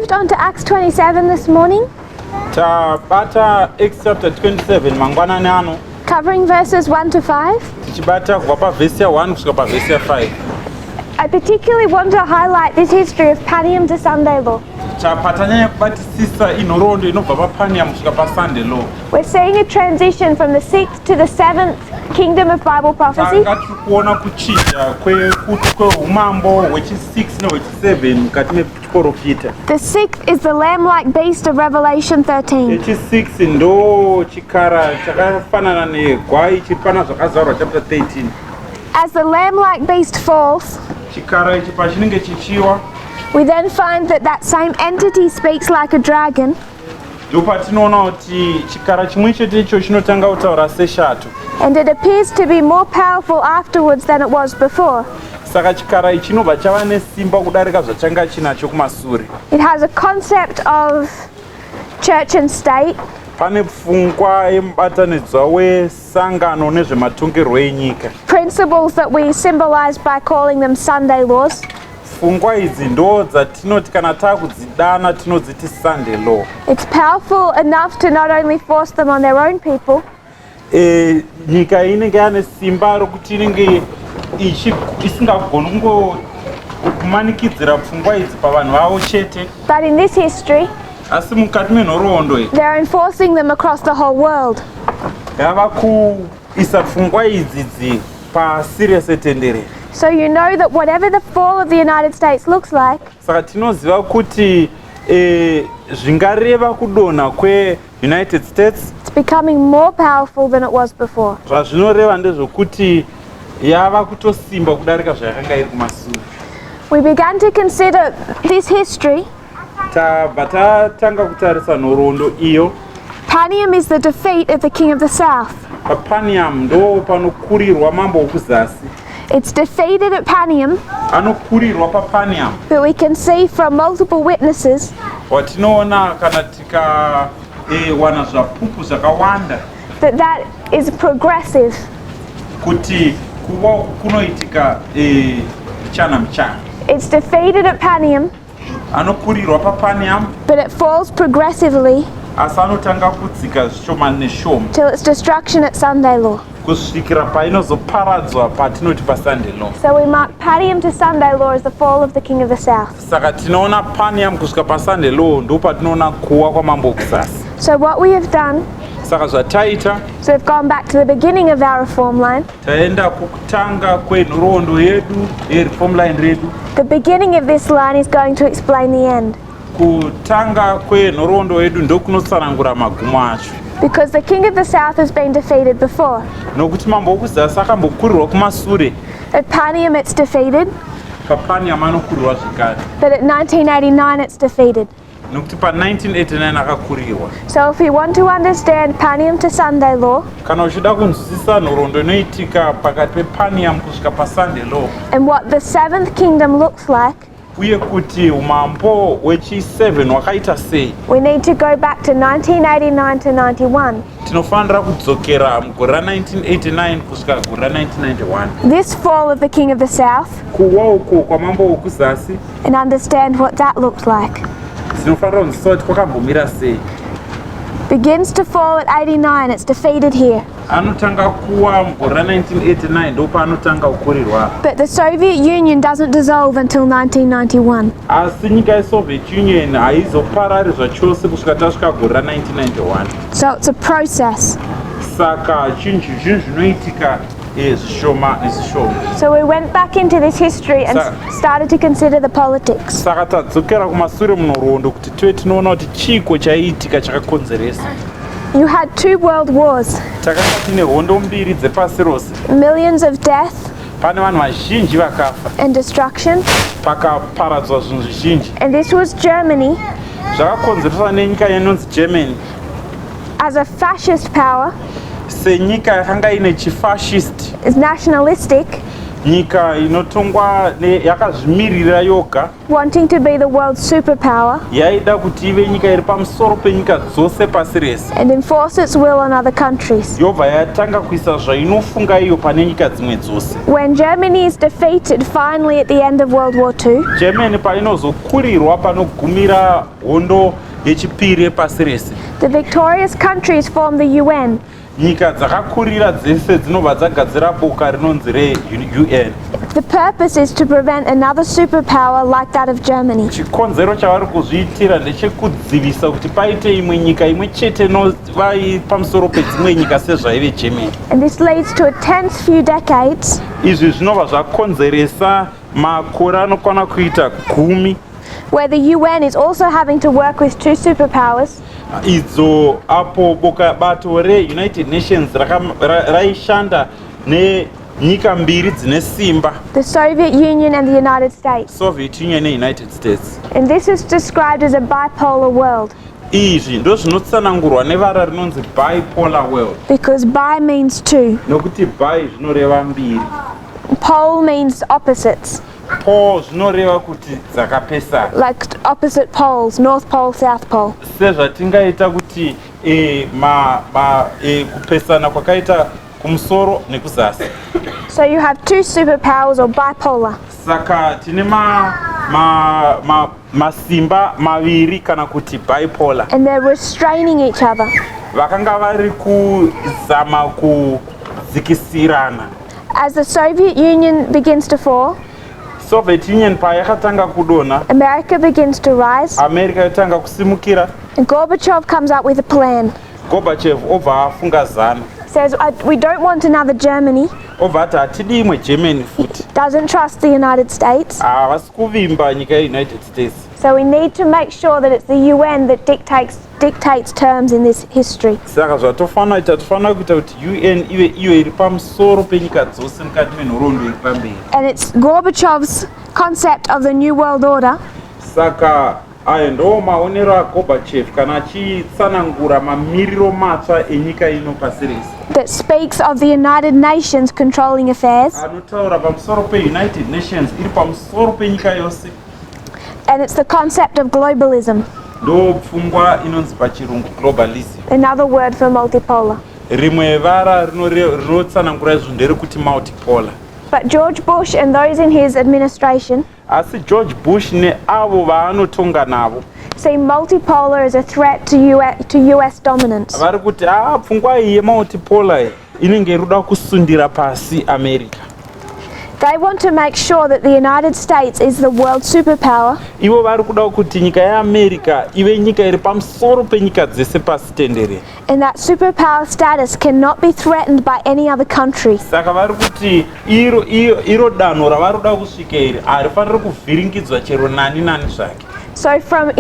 moved on to Acts 27 this morning, tabata Acts chapter 27 mangwanani ano covering verses 1 to 5. tichibata kubva pavhesi ya1 kusvika pavhesi ya5. I particularly want to highlight this history of Panium to Sunday law. patanyanya kubatisisa inhoroondo inobva papanium kusvika pasunday law. We're seeing a transition from the 6th to the 7th kingdom of Bible prophecy. tanga tiri kuona kuchinja kweumambo hwechi6 nehwechi7 mukati mechiprofita. The 6th is the lamb-like beast of Revelation 13. hechi6 ndo chikara chakafanana negwai chiri pana zvakazvarwa chapter 13. As the lamb-like beast falls, chikara ichi pachinenge chichiwa, we then find that that same entity speaks like a dragon. ndopatinoona kuti chikara chimwe chete icho chinotanga kutaura seshato, And it appears to be more powerful afterwards than it was before. saka chikara ichi chinobva chava nesimba kudarika zvachanga chinacho kumasure. It has a concept of church and state. pane pfungwa yemubatanidzwa wesangano nezvematongerwo enyika. Principles that we symbolize by calling them Sunday laws. pfungwa idzi ndo dzatinoti kana taakudzidana tinodziti Sunday law. It's powerful enough to not only force them on their own people, nyika inenge yane simba rokuti inenge isingagoni kumanikidzira pfungwa idzi pavanhu vavo chete, but in this history, asi mukati menhoroondo they're enforcing them across the whole world. yava kuisa pfungwa idzidzi pasi rese tenderere. So you know that whatever the fall of the United States looks like, saka tinoziva kuti zvingareva kudonha kweunited states it's becoming more powerful than it was before. zvazvinoreva ndezvokuti yava kutosimba kudarika zvayakanga iri kumasure. We began to consider this history. tabva tatanga kutarisa nhoroondo iyo. Panium is the defeat of the king of the south. papanium ndo panokurirwa mambo wokuzasi. It's defeated at Panium, anokurirwa papanium, but we can see from multiple witnesses watinoona kana tikawana zvapupu zvakawanda that that is progressive. kuti kuva kunoitika michana michana. It's defeated at Panium, anokurirwa papanium but it falls progressively asi anotanga kudzika zvishoma neshoma till its destruction at Sunday law. kusvikira painozoparadzwa patinoti pasunday law. So we mark Panium to Sunday law as the fall of the king of the south. saka tinoona panium kusvika pasunday law ndo patinoona kuwa kwamambo okuzasi. So what we have done, saka zvataita so we've gone back to the beginning of our reform line. taenda kukutanga kwenhoroondo yedu yereform line redu. The beginning of this line is going to explain the end, kutanga kwenhoroondo yedu ndokunotsanangura magumo acho, because the king of the south has been defeated before. nokuti mambo okuzasi akambokurirwa kumasure. At Panium it's defeated, papanium anokurirwa zvekare, but at 1989 it's defeated. nokuti pa1989 akakurirwa. So if we want to understand Panium to Sunday law kana uchida kunzwisisa nhoroondo inoitika pakati pepanium kusvika pasunday law and what the seventh kingdom looks like, uye kuti umambo hwechi7 hwakaita sei, we need to go back to 1989 to 91. tinofanira kudzokera mugore ra1989 kusvika gore ra1991. This fall of the king of the south, kuwa uko kwamambo wokuzasi and understand what that looks like. tinofanira kunzwisisa kuti kwakambomira sei. Begins to fall at 89, it's defeated here. anotanga kuwa mugore ra1989 ndo paanotanga kukurirwa. But the Soviet Union doesn't dissolve until 1991. asi nyika yesoviet union haizoparari zvachose kusvika tasvika gore ra1991. So it's a process. saka zvinhu zvinoitika zvishoma nezvishoma. So we went back into this history and started to consider the politics. saka tadzokera kumasure munhoroondo kuti tive tinoona kuti chiko chaiitika chakakonzeresa. You had two world wars, takanga tine hondo mbiri dzepasi rose, millions of death pane vanhu vazhinji vakafa, and destruction, pakaparadzwa zvinhu zvizhinji. and this was Germany zvakakonzereswa nenyika inonzi germany as a fascist power, senyika yakanga ine chifascist, is nationalistic, nyika inotongwa yakazvimirira yoga, wanting to be the world's superpower yaida kuti ive nyika iri pamusoro penyika dzose pasi rese. and enforce its will on other countries. Yobva yatanga kuisa zvainofunga iyo pane nyika dzimwe dzose. When Germany is defeated finally at the end of World War II, Germany painozokurirwa panogumira hondo yechipiri yepasi rese, the victorious countries form the UN. nyika dzakakurira dzese dzinobva dzagadzira boka rinonzi reUN. The purpose is to prevent another superpower like that of Germany. Chikonzero chavari kuzviitira ndechekudzivisa kuti paite imwe nyika imwe chete inova pamusoro pedzimwe nyika sezvaive Germany. And this leads to a tense few decades Izvi zvinobva zvakonzeresa makore anokwana kuita 10 where the UN is also having to work with two superpowers, idzo apo bato reUnited Nations raishanda nenyika mbiri dzine simba, the Soviet Union and the United States. Soviet Union neUnited States. And this is described as a bipolar world Izvi ndo zvinotsanangurwa nevara rinonzi bipolar world, because bi means two, nokuti bi zvinoreva mbiri, pole means opposites, pole zvinoreva kuti dzakapesana, like opposite poles, North Pole, South Pole. sezvatingaita kuti kupesana kwakaita kumusoro nekuzasi. So you have two superpowers or bipolar. Saka tine masimba maviri kana kuti bipolar, And they're restraining each other. vakanga vari kuzama kudzikisirana. As the Soviet Union begins to fall, Soviet Union payakatanga kudonha, America begins to rise, America yotanga kusimukira, and Gorbachev comes up with a plan. Gorbachev obva afunga zana, Says, we don't want another Germany, obva ati hatidi imwe Germany futi, doesn't trust the United States, havasi kuvimba nyika yeUnited States. so we need to make sure that it's the UN that dictates terms in this history. Saka tofanira kuita kuti UN ive iyo iri pamusoro penyika dzose mukati menhoroondo iri pamberi. And it's Gorbachev's concept of the New World Order Saka ayo ndo maonero aGorbachev kana achitsanangura mamiriro matsva enyika ino pasi rese, that speaks of the United Nations controlling affairs, anotaura pamusoro peUnited Nations iri pamusoro penyika yose. and it's the concept of globalism, Ndo pfungwa inonzi pachirungu globalism. another word for multipolar. Rimwe vara rinotsanangura izvo nderekuti multipolar. But George Bush and those in his administration Asi George Bush neavo vaanotonga navo see multipolar as a threat to US dominance. vari kuti pfungwa iyi yemultipolar inenge iruda kusundira pasi America. They want to make sure that the United States is the world superpower, Ivo vari kuda kuti nyika yeAmerica ive nyika iri pamusoro penyika dzese pasi tenderere. and that superpower status cannot be threatened by any other country. Saka vari kuti iro danho ravari kuda kusvika iri harifaniri kuvhiringidzwa chero nani zvake. So from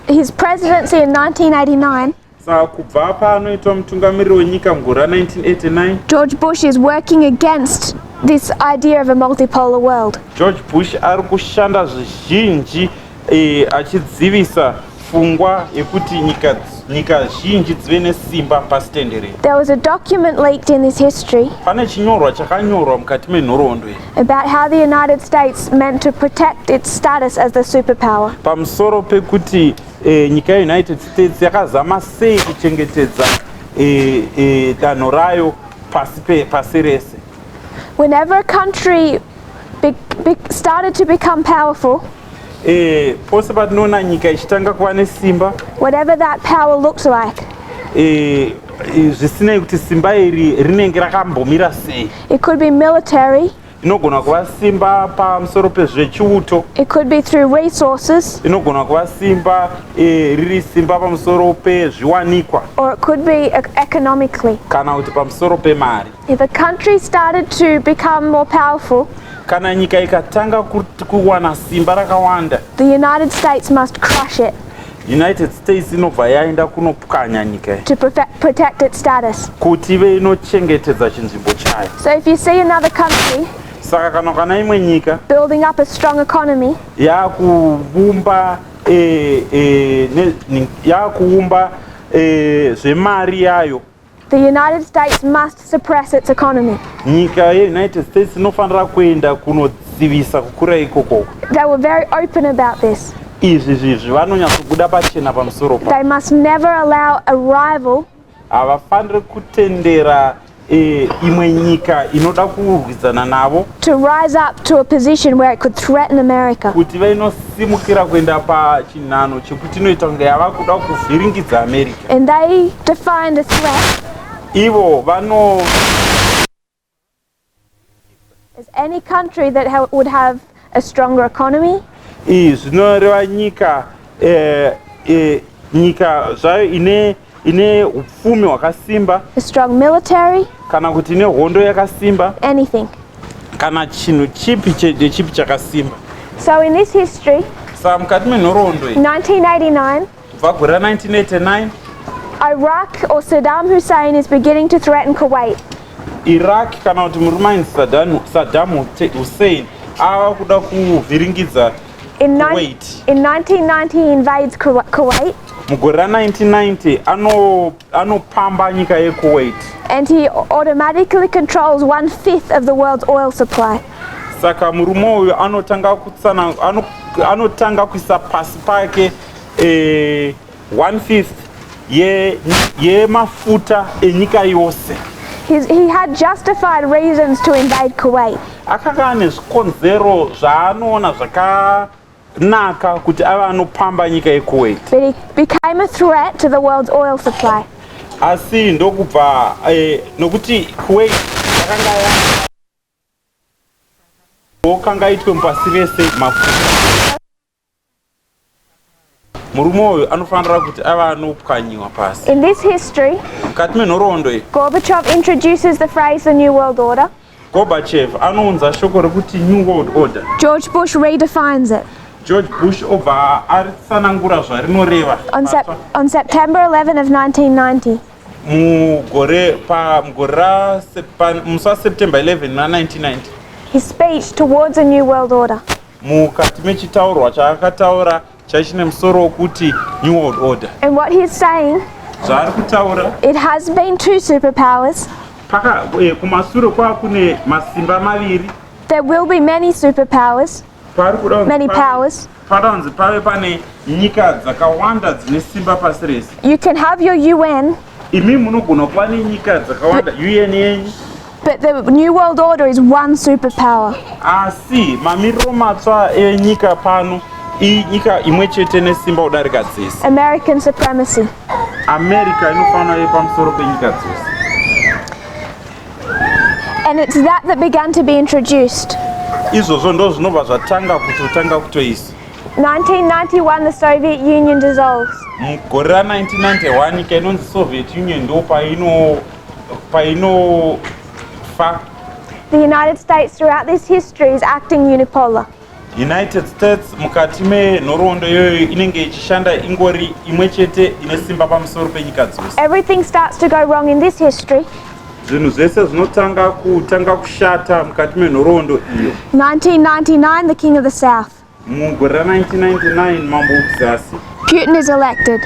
his presidency in 1989, Saka kubva paanoitwa mutungamiriri wenyika mugore ra1989, George Bush is working against this idea of a multipolar world. George Bush ari kushanda zvizhinji achidzivisa pfungwa yekuti nyika zhinji dzive nesimba pasi tenderere. There was a document leaked in this history Pane chinyorwa chakanyorwa mukati menhoroondo iyi about how the United States meant to protect its status as the superpower. pamusoro pekuti nyika yeUnited States yakazama sei kuchengetedza danho rayo pasi rese. Whenever a country started to become powerful, Pose patinoona nyika ichitanga kuva nesimba, whatever that power looked like, zvisinei kuti simba iri rinenge rakambomira sei. it could be military, Inogona kuva simba pamusoro pezvechiuto, it could be through resources, inogona kuva simba riri simba pamusoro pezviwanikwa, or it could be economically. kana kuti pamusoro pemari. If a country started to become more powerful, Kana nyika ikatanga kuwana simba rakawanda, the United States must crush it United States inobva yaenda kunopwanya nyika to protect its status. kuti ive inochengetedza chinzvimbo chayo. So if you see another country Saka kana imwe nyika building up a strong economy, yakuumba zvemari yayo, The United States must suppress its economy. Nyika yeUnited States inofanira kuenda kunodzivisa kukura ikoko. They were very open about this. Izvi vanonyatsobuda pachena pamusoro pa. They must never allow a rival havafaniri kutendera imwe nyika inoda kurwidzana navo to rise up to a position where it could threaten America. kuti vainosimukira kuenda pachinhano chekuti inoita kunge yava kuda kuvhiringidza America. And they defined a threat Ivo vano as any country that would have a stronger economy, zvinoreva nyika zvayo ine upfumi hwakasimba, a strong military, kana kuti ine hondo yakasimba, anything. kana chinhu chipi chakasimba. So in this history, Saka mukati menhoroondo 1989, kubva gore ra 1989 Iraq or Saddam Hussein is beginning to threaten Kuwait. Iraq kana kuti murumaini Saddam Hussein ava kuda kuvhiringidza Kuwait. In 1990 he invades Kuwait, mugore ra 1990 anopamba nyika yeKuwait, and he automatically controls 1/5 of the world's oil supply. saka murume uyu anotanga kuisa pasi pake 1/5 yemafuta enyika yose. He had justified reasons to invade Kuwait. Akanga ane zvikonzero zvaanoona zvakanaka kuti ava anopamba nyika yeKuwait, But he became a threat to the world's oil supply. asi ndokubva nokuti Kuwait yakanga itwe mupasi vese mafuta, murume uyu anofanira kuti ava anopwanyiwa pasi. In this history, Mukati menhoroondo iyi Gorbachev introduces the phrase the New World Order. Gorbachev anounza shoko rekuti New World Order. George Bush redefines it. George Bush obva aritsanangura zvarinoreva On September 11 of 1990, mugore musi waSeptember 11 na1990 his speech towards a New World Order. mukati mechitaurwa chaakataura chaichine musoro wokuti New World Order. And what he's saying, Zvaari kutaura it has been two superpowers. kumashure kwava kune masimba maviri. There will be many superpowers, many powers. Paranzi pave pane nyika dzakawanda dzine simba pasi rese. You can have your UN, Imi munogona kuva nenyika dzakawanda UN yenyu, but the New World Order is one superpower. asi mamiriro matsva enyika pano inyika imwe chete nesimba kudarika dzese. American supremacy. America inofanira ive pamusoro penyika dzose. And it's that began to be introduced. Izvozvo ndo zvinobva zvatanga kutoisa. 1991, the Soviet Union dissolves. Mugore ra 1991 nyika inonzi Soviet Union ndo painofa. The United States throughout this history is acting unipolar. United States mukati menhoroondo iyoyo inenge ichishanda ingori imwe chete ine simba pamusoro penyika dzose. Everything starts to go wrong in this history. Zvinhu zvese zvinotanga kushata mukati menhoroondo iyo. 1999, the King of the South. Mugore ra 1999 mambo wekuzasi Putin is elected.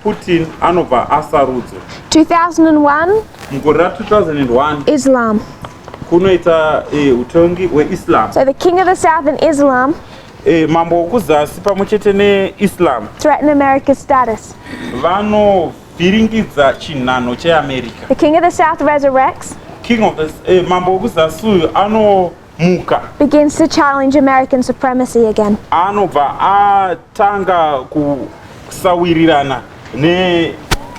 Putin anobva asarudzwa. 2001, Mugore ra 2001 Islam. kunoita utongi hweIslam. So the King of the South and Islam Mambo wekuzasi pamwe chete neIslam threaten America's status. vanovhiringidza chinhano cheAmerica. The King of the South resurrects, Mambo wekuzasi uyu anomuka, begins to challenge American supremacy again. anobva atanga kusawirirana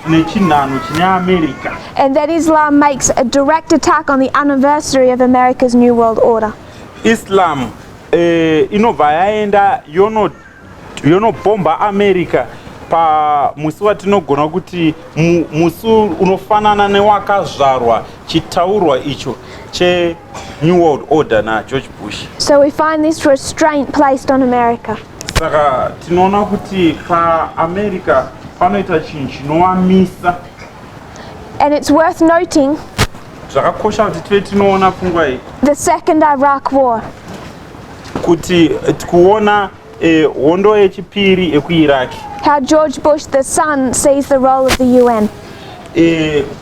nechinhano chine America. And then Islam makes a direct attack on the anniversary of America's New World Order. Islam inobva yaenda yonobhomba America pamusi watinogona kuti musi unofanana newakazvarwa chitaurwa icho cheNew World Order naGeorge Bush. So we find this restraint placed on America. Saka tinoona kuti paAmerica panoita chinhu chinovamisa. And it's worth noting Zvakakosha kuti tive tinoona pfungwa iyi the Second Iraq War. kuti kuona hondo yechipiri ekuIraq, How George Bush, the son, sees the role of the UN.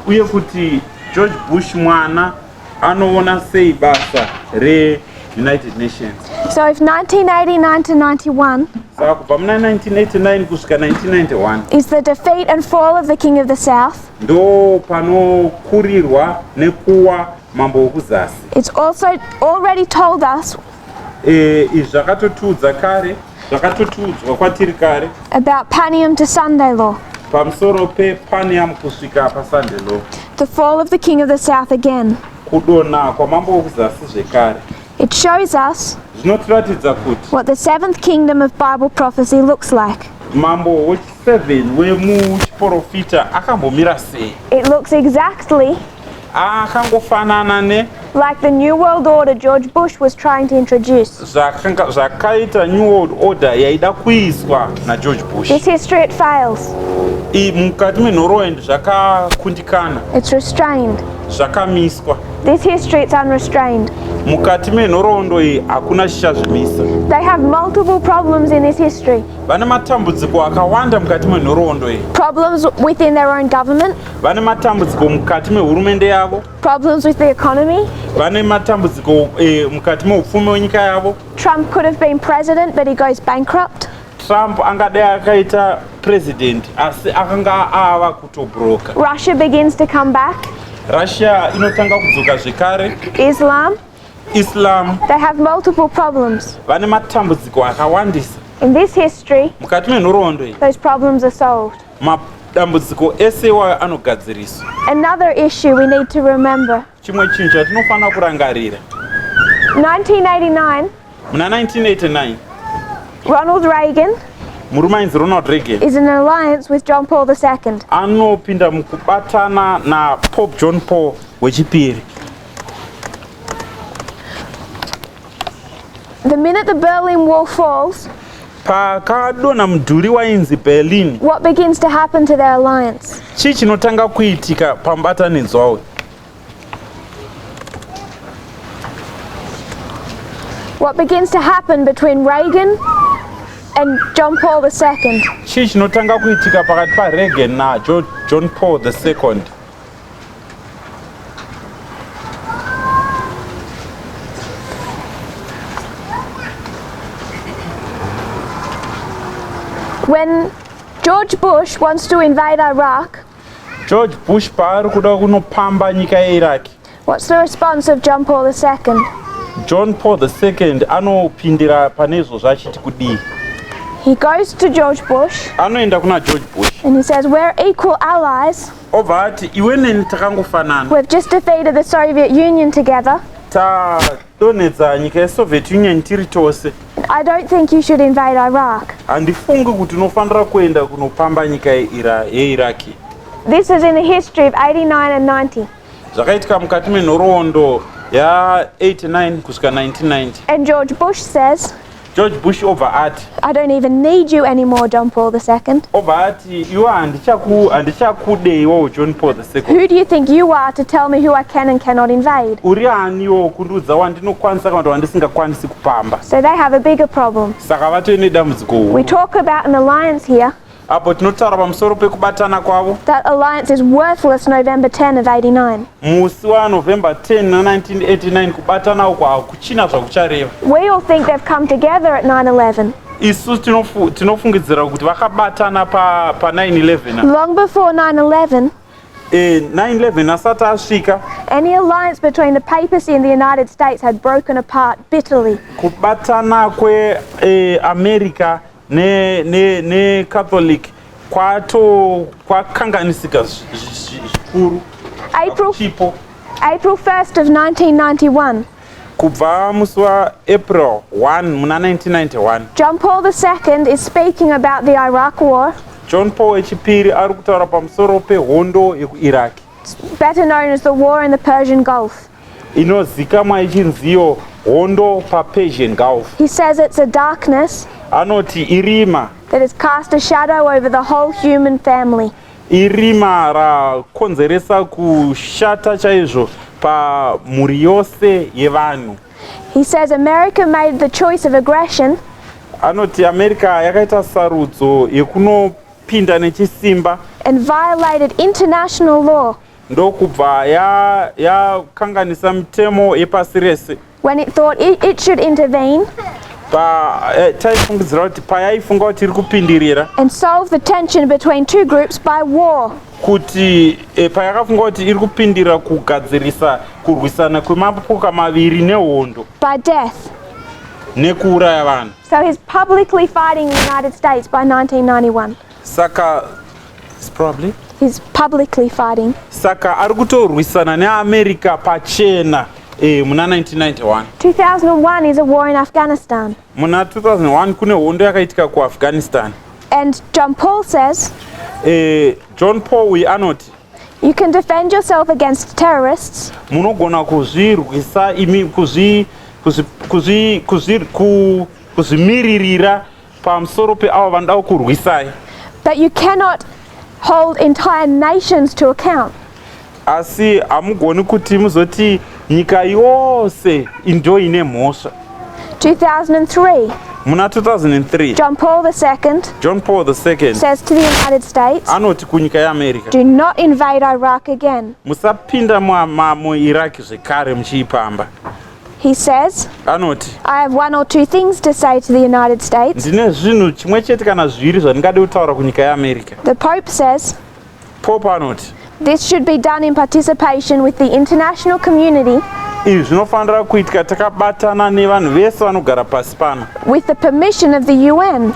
uye kuti George Bush mwana anoona sei basa re-United Nations. So if 1989 to 91 Saka kubva muna 1989 kusvika 1991 is the defeat and fall of the King of the South, ndo panokurirwa nekuwa mambo wekuzasi. it's also already told us Izvi zvakatotiudza kare, zvakatotiudzwa kwatiri kare about Panium to Sunday law, pamusoro pepanium kusvika pasunday law, the fall of the King of the South again. kudonha kwamambo wekuzasi zvekare. It shows us Zvinotiratidza kuti what the seventh kingdom of Bible prophecy looks like. mambo wechi7 wemuchiprofita akambomira sei. It looks exactly Akangofanana ne like the New World Order George Bush was trying to introduce. zvakaita New World Order yaida kuiswa naGeorge Bush. This history, it fails. Mukati menhoroondo zvakakundikana, It's restrained. zvakamiswa. This history, it's unrestrained. Mukati menhoroondo iyi hakuna chichazvimisa. They have multiple problems in this history. Vane matambudziko akawanda mukati menhoroondo iyi. Problems within their own government, Vane matambudziko mukati mehurumende yavo. problems with the economy. Vane matambudziko mukati meupfumi hwenyika yavo. Trump could have been president, but he goes bankrupt. Trump angadai akaita president asi akanga ava kutobroka. Russia begins to come back. Russia inotanga kudzoka zvekare. Islam. They have multiple problems. Vane matambudziko akawandisa. In this history, Mukati menhoroondo iyi those problems are solved. madambudziko ese iwayo anogadziriswa. Another issue we need to remember. Chimwe chinhu chatinofanira kurangarira, 1989, muna 1989 Ronald Reagan murume ainzi Ronald Reagan is in an alliance with John Paul II. anopinda mukubatana naPope John Paul wechipiri. The minute the Berlin Wall falls, Pakadonha mudhuri wainzi Berlin, what begins to happen to their alliance? chii chinotanga kuitika pamubatanidzwa uyu? What begins to happen between Reagan and John Paul II? Chii chinotanga kuitika pakati paReagan naJohn Paul II? When George Bush wants to invade Iraq, George Bush paari kuda kunopamba nyika yeIraq, what's the response of John Paul II? John Paul II anopindira pane izvozvo achiti kudii? He goes to George Bush Anoenda kuna George Bush and he says, we're equal allies. obva ati iwe neni takangofanana, We've just defeated the Soviet Union together. tadonhedza nyika yeSoviet Union tiri tose. I don't think you should invade Iraq. Handifungi kuti unofanira kuenda kunopamba nyika yeIraki. This is in the history of 89 and 90. Zvakaitika mukati menhoroondo ya89 kusvika 1990. And George Bush says, George Bush obva ati, I don't even need you anymore, John Paul II. obva ati iwe handichakude iwewo John Paul II. Who do you think you are to tell me who I can and cannot invade? Uri aniwo kundiudza wandinokwanisa kana kuti wandisingakwanisi kupamba. So they have a bigger problem. Saka vatoine dambudziko We huru. talk about an alliance here. Apo tinotaura pamusoro pekubatana kwavo. That alliance is worthless November 10 of 89. Musi waNovember 10 1989 kubatana uko hakuchina zvakuchareva. We all think they've come together at 9/11. Isu tinofungidzira kuti vakabatana pa 9/11. Long before 9/11, 9/11 asati asvika, any alliance between the papacy and the United States had broken apart bitterly. kubatana kweAmerica neCatholic kwakanganisika zvikuru. April 1st of 1991, Kubva musi waApril 1 muna 1991, John Paul II is speaking about the Iraq War, John Paul wechipiri ari kutaura pamusoro pehondo yekuIraq, better known as the war in the Persian Gulf. inozikamwa ichinziyo hondo paPersian Gulf. He says it's a darkness Anoti irima, that has cast a shadow over the whole human family. irima rakonzeresa kushata chaizvo pamhuri yose yevanhu. He says America made the choice of aggression Anoti America yakaita sarudzo yekunopinda nechisimba and violated international law ndokubva yakanganisa mitemo yepasi rese when it thought it should intervene taifungidzira kuti payaifunga kuti iri kupindirira and solve the tension between two groups by war. kuti payakafunga kuti iri kupindira kugadzirisa kurwisana kwemapoka maviri nehondo By death. nekuuraya vanhu. So he's publicly fighting the United States by 1991. Saka probably He's publicly fighting. saka ari kutorwisana neamerica pachena muna 1991. 2001 is a war in Afghanistan. Muna 2001 kune hondo yakaitika kuafghanistan. And John Paul says, John Paul uyu anoti you can defend yourself against terrorists, munogona kuzvirwisa imi kuzvimiririra pamusoro peavo vanoda kurwisai, but you cannot hold entire nations to account. asi hamugoni kuti muzoti nyika yose ndo ine mhosva. 2003, Muna 2003 John Paul II John Paul II says to the United States, anoti kunyika yeamerica, do not invade Iraq again. musapinda muiraq zvekare muchiipamba. He says, Anoti I have one or two things to say to the United States. ndine zvinhu chimwe chete kana zviviri zvandingade kutaura kunyika yeamerica. The Pope says, Pope anoti this should be done in participation with the international community, izvi zvinofanira kuitika takabatana nevanhu vese vanogara pasi pano, with the permission of the UN.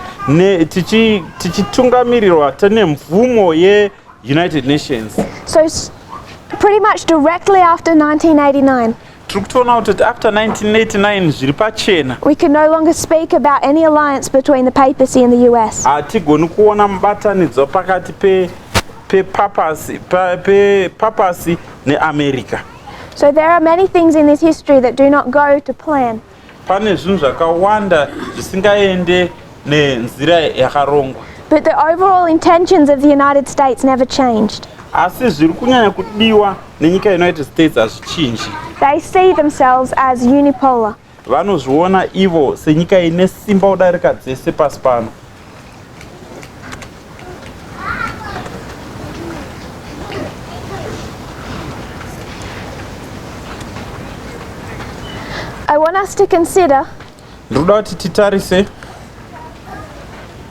tichitungamirirwa tine mvumo yeunited nations. So pretty much directly after 1989, Tiri kutoona kuti after 1989 zviri pachena, we can no longer speak about any alliance between the papacy and the US. hatigoni kuona mubatanidzwa pakati pepapasi neamerica. So there are many things in this history that do not go to plan. Pane zvinhu zvakawanda zvisingaende nenzira yakarongwa, But the overall intentions of the United States never changed. asi zviri kunyanya kudiwa nenyika yeunited states hazvichinji. They see themselves as unipolar. Vanozviona ivo senyika ine simba kudarika dzese pasi pano. I want us to consider Ndinoda kuti titarise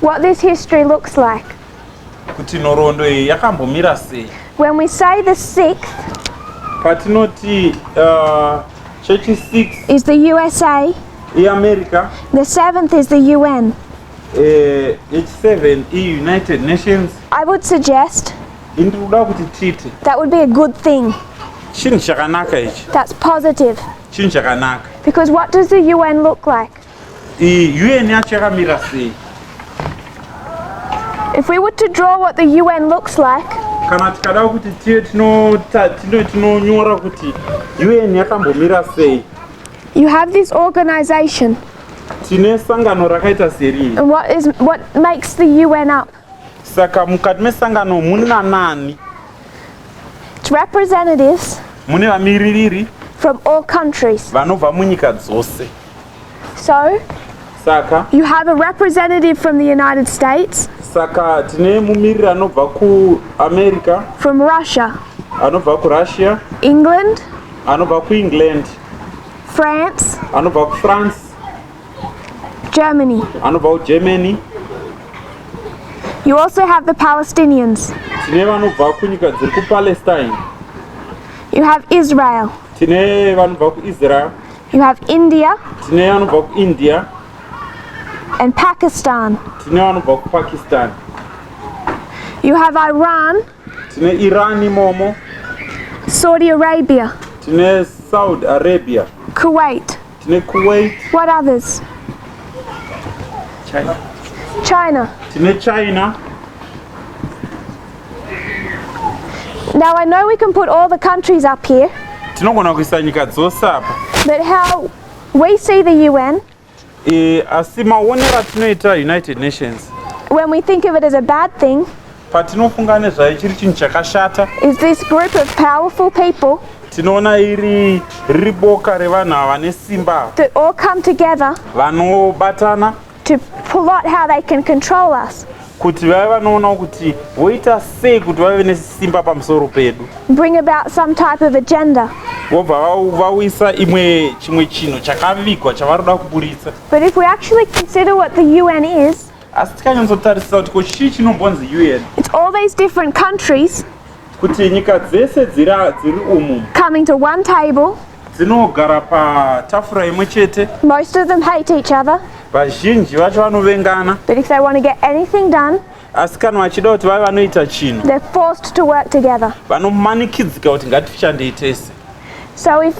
what this history looks like. kuti nhoroondo iyi yakambomira sei. When we say the sixth Patinoti chechi 6 is the USA, yeamerica, the seventh is the UN, H7 United Nations, I would suggest ndiri kuda kuti titi that would be a good thing. chinhu chakanaka ichi, That's positive. chinhu chakanaka. Because what does the UN look like? UN yacho yakamira sei. If we were to draw what the UN looks like, Kana tikada kuti tinonyora kuti UN yakambomira sei, you have this organization, tine sangano rakaita seri. and what makes the UN up? Saka mukati mesangano muna nani? It's representatives Mune vamiririri from all countries. vanobva munyika dzose. So Saka you have a representative from the United States, saka tine mumiriri anobva kuamerica, from Russia, anobva kurussia, England, anobva kuengland, France, anobva kufrance, Germany. anobva kugermany. You also have the Palestinians. Tine vanobva kunyika dziri kupalestine, You have Israel. tine vanobva kuisrael, You have India tine vanobva kuindia, and Pakistan. tine vanobva kupakistan, You have Iran, tine iran imomo, Saudi Arabia, tine saudi arabia, Kuwait. tine kuwait, What others? China, China. tine china. Now I know we can put all the countries up here, Tinogona kuisa nyika dzose apa, but how we see the UN, asi maonero atinoita united nations, when we think of it as a bad thing, patinofunga nezvayo chiri chinhu chakashata, is this group of powerful people tinoona riri boka revanhu ava vane simba that all come together vanobatana to plot how they can control us. kuti vave vanoona kuti voita sei kuti vave nesimba pamusoro pedu, bring about some type of agenda. vobva vauisa chimwe chinhu chakavigwa chavaroda kuburitsa. But if we actually consider what the UN is, asi tikanyatsotarisisa kuti ko chii chinombonzi UN, it's all these different countries kuti nyika dzese dziri umu coming to one table. dzinogara patafura imwe chete. Most of them hate each other, Vazhinji vacho vanovengana, but if they want to get anything done, asi kana vachida kuti vave vanoita chinhu they're forced to work together. vanomanikidzika kuti ngatishandei tese. So if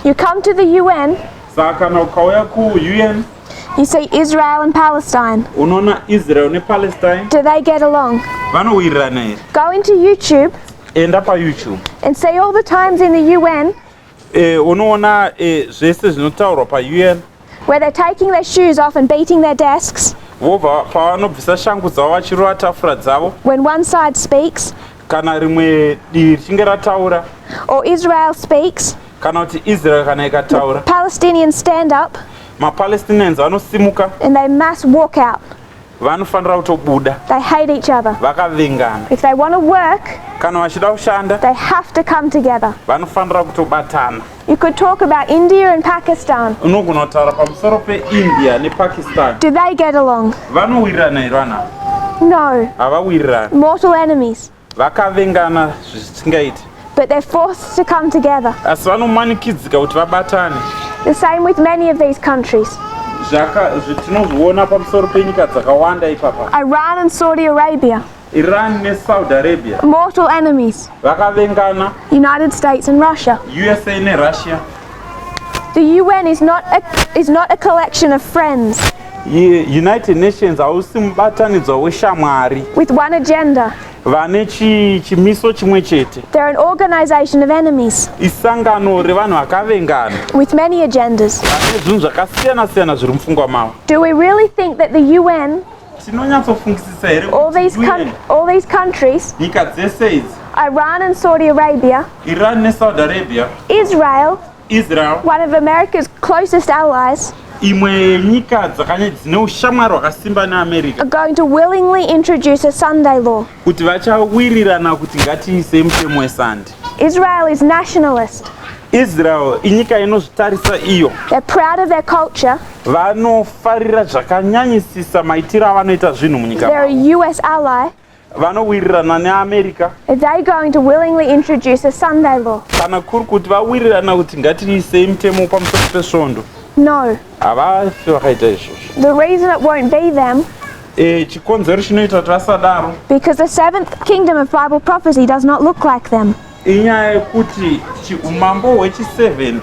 you come to the UN, Saka kana ukauya ku-UN you see Israel and Palestine. unoona Israel nePalestine Do they get along? vanowirirana here. Go into YouTube Enda paYouTube and see all the times in the UN unoona zvese zvinotaurwa paUN, where they're taking their shoes off and beating their desks vobva pavanobvisa shangu dzavo vachirova tafura dzavo when one side speaks, kana rimwe divi richinge rataura, or Israel speaks. kana kuti Israel kana ikataura, Palestinians stand up maPalestinians vanosimuka and they mass walk out. vanofanira kutobuda They hate each other. vakavengana. If they want to work, Kana vachida kushanda they have to come together. vanofanira kutobatana. You could talk about India and Pakistan. Unogona kutaura pamusoro peIndia nePakistan. Do they get along? Vanowirirana here vana? No. Havawirirani. Mortal enemies. Vakavengana zvisingaiti. But they're forced to come together. Asi vanomanikidzika kuti vabatane. The same with many of these countries. Zvetinozviona pamusoro penyika dzakawanda ipapa. Iran and Saudi Arabia. Iran neSaudi Arabia. Mortal enemies. Vakavengana. United States and Russia. USA neRussia. The UN is not a collection of friends United Nations hausi mubatanidzwa weshamwari with one agenda. vane chimiso chimwe chete. They're an organization of enemies Isangano revanhu vakavengana with many agendas. vane zvinhu zvakasiyana siyana zviri mupfungwa mavo. Do we really think that the UN, Tinonyatsofungisisa here all these, kuti all these countries, nyika dzese idzi, Iran and Saudi Arabia, Iran neSaudi Arabia, Israel, Israel, one of America's closest allies, imwe yenyika dzine ushamwari hwakasimba neAmerica, are going to willingly introduce a Sunday law? kuti vachawirirana kuti ngatiise mutemo weSunday. Israel is nationalist. Israel inyika inozvitarisa iyo. They're proud of their culture. Vanofarira zvakanyanyisisa maitiro avanoita zvinhu munyika They're mavo. a US ally. Vanowirirana neAmerica. Are they going to willingly introduce a Sunday law? Kana kuri kuti vawirirana kuti ngatiise mutemo pamusoro pesvondo, No. havafi vakaita izvozvo. The reason it won't be them, Chikonzero chinoita kuti vasadaro because the seventh kingdom of Bible prophecy does not look like them. inyaya yekuti umambo hwechi7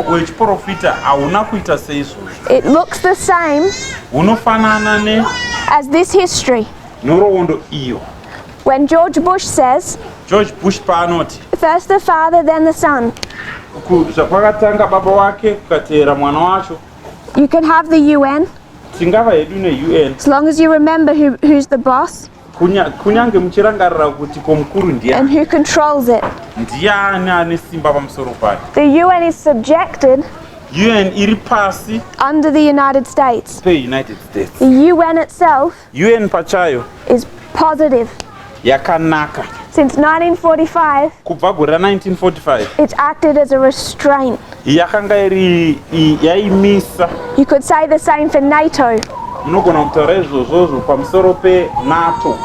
hwechiprofita hauna kuita seizvozvo. It looks the same Hunofanana as this history. nhoroondo iyo. When George Bush says, George Bush paanoti first the father, then the son. zvakatanga baba wake kukatevera mwana wacho. You can have the UN Tingava hedu neUN as long as you remember who's the boss kunyange muchirangarira kuti komukuru and who controls it. ndiani ane simba pamusoro payo. The UN is subjected UN iri pasi under the United States. peUnited States. The UN itself UN pachayo is positive. yakanaka. Since 1945, Kubva gore ra1945 it's acted as a restraint. yakanga yaimisa. You could say the same for NATO, Munogona kutaura izvozvozvo pamusoro peNATO.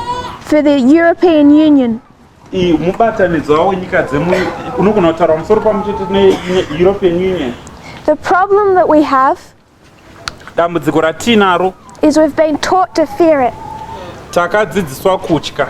for the European Union. Mubatanidzwa wenyika unogona kutaura pamusoro pamwechete neEuropean Union. The problem that we have Dambudziko ratinaro, is we've been taught to fear it. takadzidziswa kutya.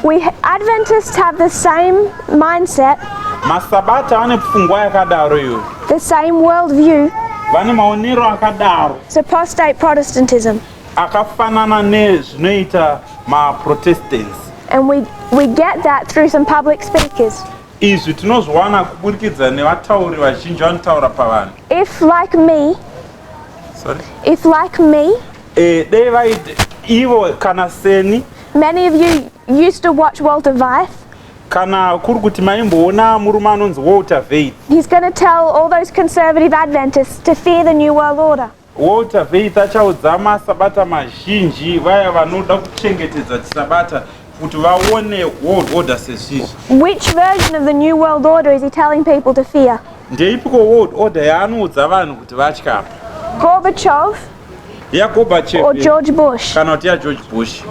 We Adventists have the same mindset, Masabata vane pfungwa yakadaro iyo. the same worldview Vane maonero akadaro as apostate Protestantism. akafanana nezvinoita maProtestants. And we get that through some public speakers. Izvi tinozviwana kuburikidza nevatauri vazhinji vanotaura pavanhu. If like me, Dei vaiti ivo kana seni, many of you used to watch Walter Veith, kana kuri kuti maimboona murume anonzi Walter Veith. he's going to tell all those conservative Adventists to fear the New World Order. Walter Veith achaudza masabata mazhinji vaya vanoda kuchengetedza chisabata kuti vaone world order sezvizvi. Which version of the New World Order is he telling people to fear? Ndeipiko world order yaanoudza vanhu kuti vatya? Gorbachev yaGorbachev or George Bush? kana kuti yaGeorge Bush?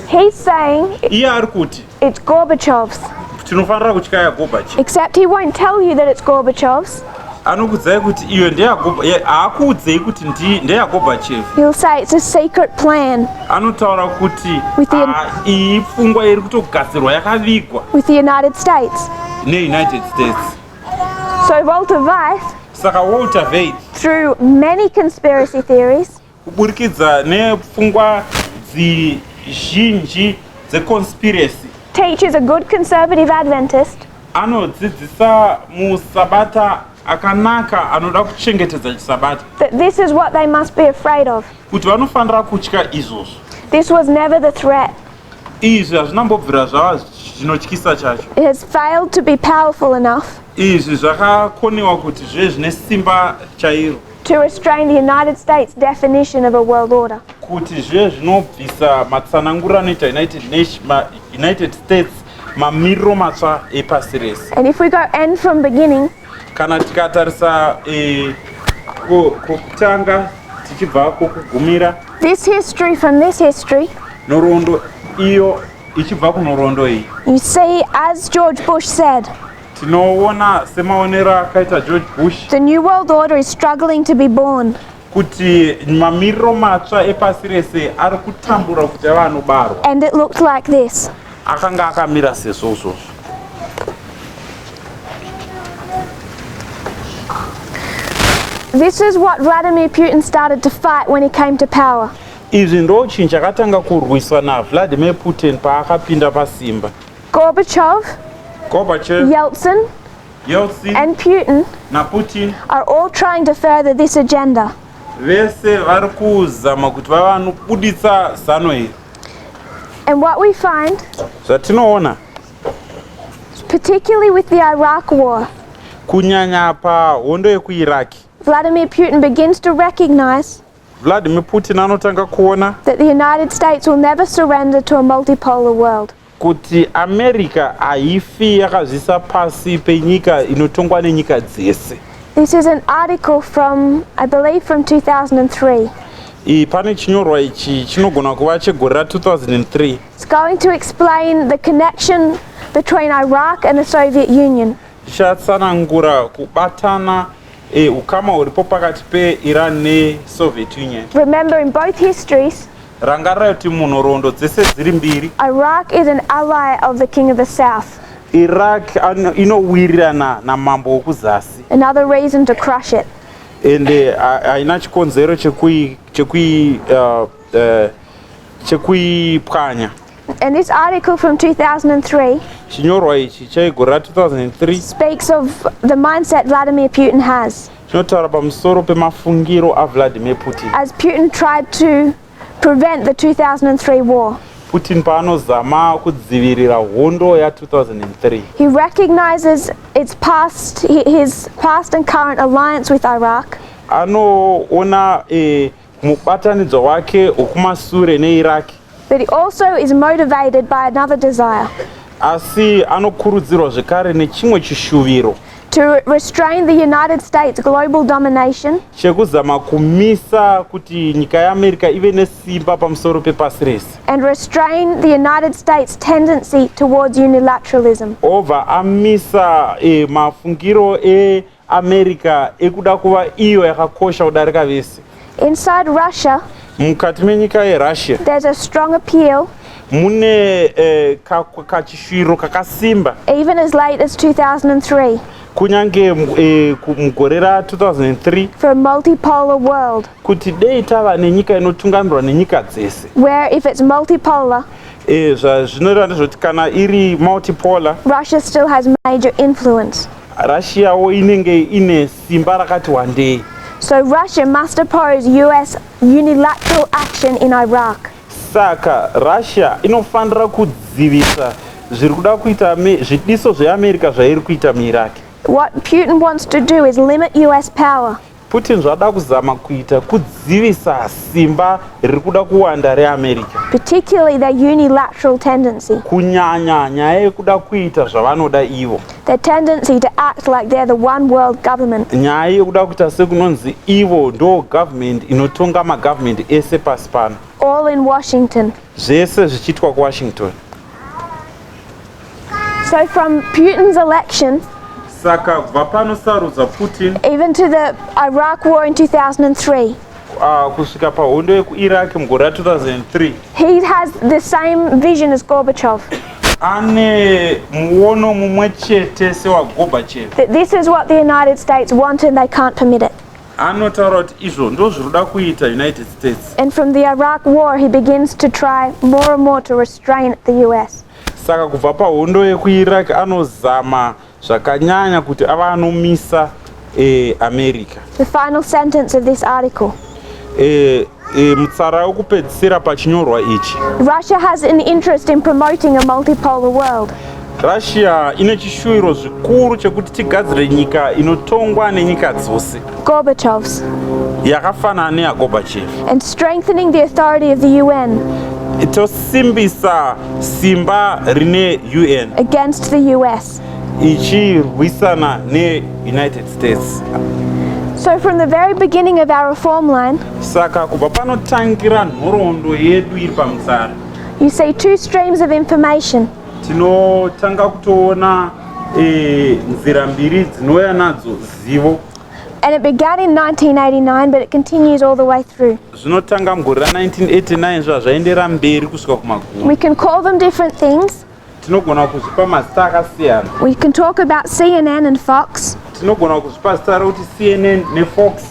He's saying Iye ari kuti it's Gorbachev's. tinofanira kutya yaGorbachev. Except he won't tell you that it's Gorbachev's. Anokuudzai kuti iyo haakuudzei kuti ndeyaGorbachev. He'll say it's a secret plan Anotaura kuti With the- iyi pfungwa iri kutogadzirwa yakavigwa with the United States. neUnited States. So Walter Veith, Saka Walter Veith through many conspiracy theories, kuburikidza nepfungwa dzizhinji dzeconspiracy teaches a good conservative Adventist anodzidzisa musabata akanaka anoda kuchengetedza chisabata that this is what they must be afraid of. kuti vanofanira kutya izvozvo. This was never the threat. Izvi hazvinambobvira zvava zvinotyisa chacho. It has failed to be powerful enough Izvi zvakakoniwa kuti zvive zvine simba chairo to restrain the United States definition of a world order. kuti zvive zvinobvisa matsananguriro anoita United States mamiriro matsva epasi rese. And if we go end from beginning, Kana tikatarisa kokutanga tichibva kokugumira this history from this history, nhoroondo iyo ichibva kunhoroondo iyi, you see, as George Bush said, tinoona semaonero akaita George Bush the New World Order is struggling to be born. kuti mamiriro matsva epasi rese ari kutambura kuti ava anobarwa. And it looked like this. Akanga akamira sezvozvo. This is what Vladimir Putin started to fight when he came to power. Izvi ndo chinhu chakatanga kurwiswa naVladimir Putin paakapinda pasimba. Gorbachev, Yeltsin and Putin naPutin are all trying to further this agenda. vese vari kuzama kuti vava vanobuditsa zano iri. And what we find, Zvatinoona particularly with the Iraq War, kunyanya pahondo yekuIraq, Vladimir Putin begins to recognize Vladimir Putin anotanga kuona that the United States will never surrender to a multipolar world. kuti America haifi yakazvisa pasi penyika inotongwa nenyika dzese. This is an article from, I believe, from 2003. Pane chinyorwa ichi chinogona kuva chegore ra2003. It's going to explain the connection between Iraq and the Soviet Union. Chichatsanangura kubatana ukama huripo pakati peIran neSoviet Union. Remember, in both histories, Rangarira kuti munhoroondo dzese dziri mbiri, Iraq is an ally of the King of the South. Iraq inowirirana namambo wokuzasi. Another reason to crush it. Ende haina chikonzero chekuipwanya. And this article from 2003 Chinyorwa ichi chaigore ra2003 speaks of the mindset Vladimir Putin has, chinotaura pamusoro pemafungiro aVladimir Putin. as Putin tried to prevent the 2003 war. Putin paanozama kudzivirira hondo ya2003. He recognizes his past and current alliance with Iraq, Anoona mubatanidzwa wake wekumasure neIraq, but he also is motivated by another desire asi anokurudzirwa zvekare nechimwe chishuviro to restrain the United States' global domination chekuzama kumisa kuti nyika yeAmerica ive nesimba pamusoro pepasi rese. and restrain the United States' tendency towards unilateralism. Obva amisa mafungiro eAmerica ekuda kuva iyo yakakosha kudarika vese. Inside Russia, Mukati menyika yeRussia there's a strong appeal, mune kachishuviro kakasimba even as late as 2003, kunyange mugore ra2003 for a multipolar world, kuti dei tava nenyika inotungamirwa nenyika dzese. where if it's multipolar, Zvazvinoreva ndezvoti kana iri multipolar, Russia still has major influence. Russiawo inenge ine simba rakati wandei. So Russia must oppose US unilateral action in Iraq. Saka Russia inofanira kudzivisa zviri kuda kuita zvidiso zveAmerica zvairi kuita muIraq. What Putin wants to do is limit US power. Putin zvada kuzama kuita kudzivisa simba riri kuda kuwanda reAmerica, particularly their unilateral tendency, kunyanya nyaya yekuda kuita zvavanoda ivo, their tendency to act like they're the one world government. nyaya yekuda kuita sekunonzi ivo ndo government inotonga magovernment ese pasi pano, All in Washington. zvese zvichiitwa kuWashington. So from Putin's election, Saka kubva panosarudza Putin even to the Iraq war in 2003, kusvika pahondo yekuIraq mugore ra2003, he has the same vision as Gorbachev, ane muono mumwe chete sewaGorbachev. that this is what the United States want and they can't permit it. Anotaura kuti izvo ndo zviroda kuita United States. And from the Iraq war, he begins to try more and more to restrain the US. Saka kubva pahondo yekuIraq anozama zvakanyanya kuti ava anomisa America. The final sentence of this article. Mutsara wekupedzisira pachinyorwa ichi, Russia has an interest in promoting a multipolar world. Russia ine chishuwiro zvikuru chekuti tigadzire nyika inotongwa nenyika dzose Gorbachev's, yakafanana neyaGorbachev, and strengthening the authority of the UN tosimbisa simba rine UN against the US. ichirwisana neUnited States. So from the very beginning of our reform line, Saka kubva panotangira nhoroondo yedu iri pamutsara, you see two streams of information. tinotanga kutoona nzira mbiri dzinouya nadzo zivo. And it began in 1989, but it continues all the way through. Zvinotanga mugore ra1989 zvazvaendera mberi kusvika kumagumo. We can call them different things. Tinogona kuzvipa mazita akasiyana. We can talk about CNN and Fox. Tinogona kuzvipa zita rekuti CNN neFox.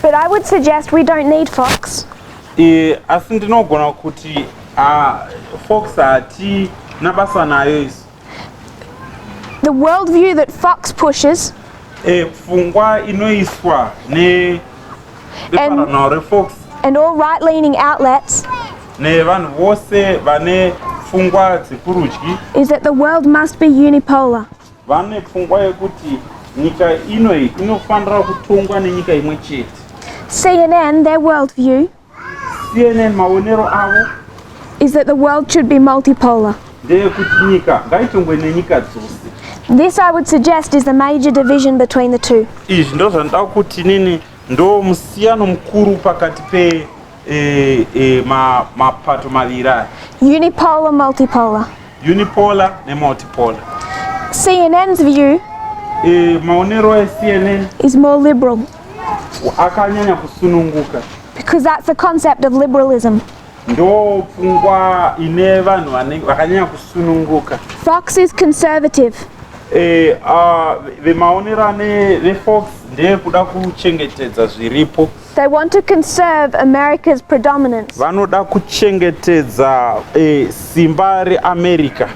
But I would suggest we don't need Fox. Asi ndinogona kuti Fox hati nabasa nayo isu. The worldview that Fox pushes Pfungwa inoiswa neparanhau reFox and all right-leaning outlets nevanhu vose vane pfungwa dzekurudyi is that the world must be unipolar. vane pfungwa yekuti nyika inoi inofanira kutongwa nenyika imwe chete. CNN, their worldview CNN maonero avo is that the world should be multipolar. ndeyekuti nyika ngaitongwe nenyika dzose. This, I would suggest, is the major division between the two. Izvi ndo zvandinoda kuti nini ndo musiyano mukuru pakati pe mapato maviri aya, Unipolar, multipolar. unipolar nemultipolar. CNN's view Maonero eCNN is more liberal akanyanya kusununguka, because that's the concept of liberalism. ndo pfungwa ine vanhu vakanyanya kusununguka. Fox is conservative. Vemaonero ane veFox ndeyekuda kuchengetedza zviripo. They want to conserve America's predominance. Vanoda kuchengetedza simba reAmerica.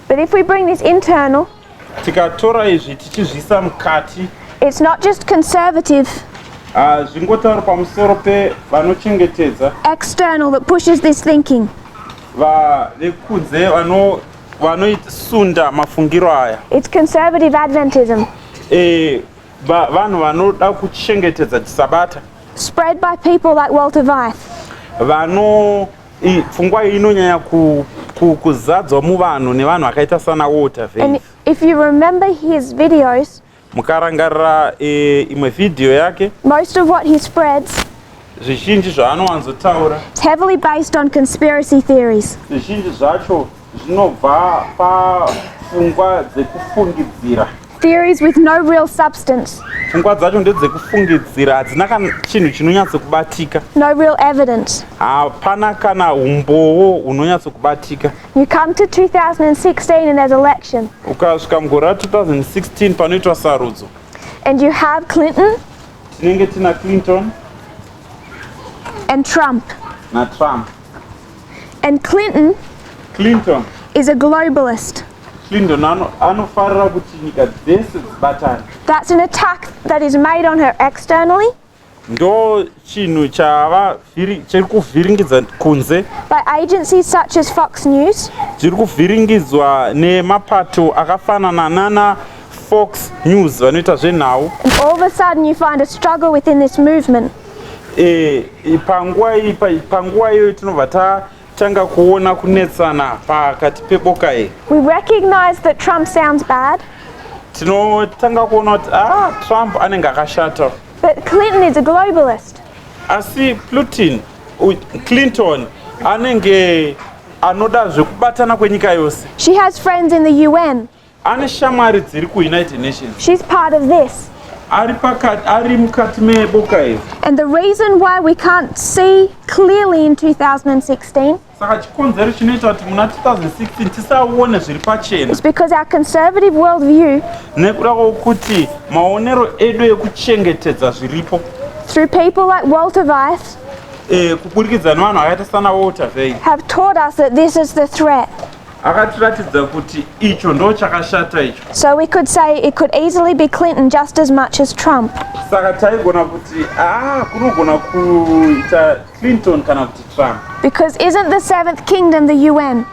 But if we bring this internal, Tikatora izvi tichizvisa mukati, it's not just conservative, zvingotaura pamusoro pevanochengetedza external that pushes this thinking. vekunze vanosunda mafungiro aya. It's conservative Adventism, Vanhu vanoda kuchengetedza chisabata, spread by people like Walter Weiss. pfungwa iyi inonyanya kuzadzwa muvanhu nevanhu vakaita sana Walter And Weiss. if you remember his videos, Mukarangarira imwe vhidhiyo yake, most of what he spreads zvizhinji zvaanowanzotaura, is heavily based on conspiracy theories. zvizhinji zvacho zvinobva pafungwa dzekufungidzira. Theories with no real substance, Pfungwa dzacho ndedzekufungidzira, hadzina kana chinhu chinonyatsokubatika, no real evidence. hapana kana umbowo hunonyatsokubatika. You come to 2016 and there's election, Ukasvika mugore ra2016 panoitwa sarudzo, and you have Clinton tinenge tina Clinton and Trump. naTrump. And Clinton Clinton is a globalist. anofarira kuti nyika dzese dzibatane. That's an attack that is made on her externally Ndo chinhu chiri kuvhiringidza kunze, by agencies such as Fox News, chiri kuvhiringidzwa nemapato akafanana nana Fox News vanoita zvenhau. And all of a sudden you find a struggle within this movement. Panguva iyoyo tinobva tatanga kuona kunetsana pakati peboka iri. We recognize that Trump sounds bad, Tinotanga kuona kuti Trump anenge akashata. but Clinton is a globalist. Asi Clinton anenge anoda zvekubatana kwenyika yose. She has friends in the UN. Ane shamwari dziri kuUnited Nations. She's part of this. Ari mukati meboka iri. And the reason why we can't see clearly in 2016 Saka chikonzero chinoita kuti muna 2016 tisaone zviri pachena. is because our conservative worldview, Nekuda kwokuti maonero edu ekuchengetedza zviripo. through people like Walter Weiss, Kuburikidza nevanhu vakaita sana Walter Weiss. have taught us that this is the threat. Akatiratidza kuti icho ndo chakashata icho. So we could say it could easily be Clinton just as much as Trump. Saka taigona kuti kunogona kuita Clinton kana kuti Trump. Because isn't the seventh kingdom the UN?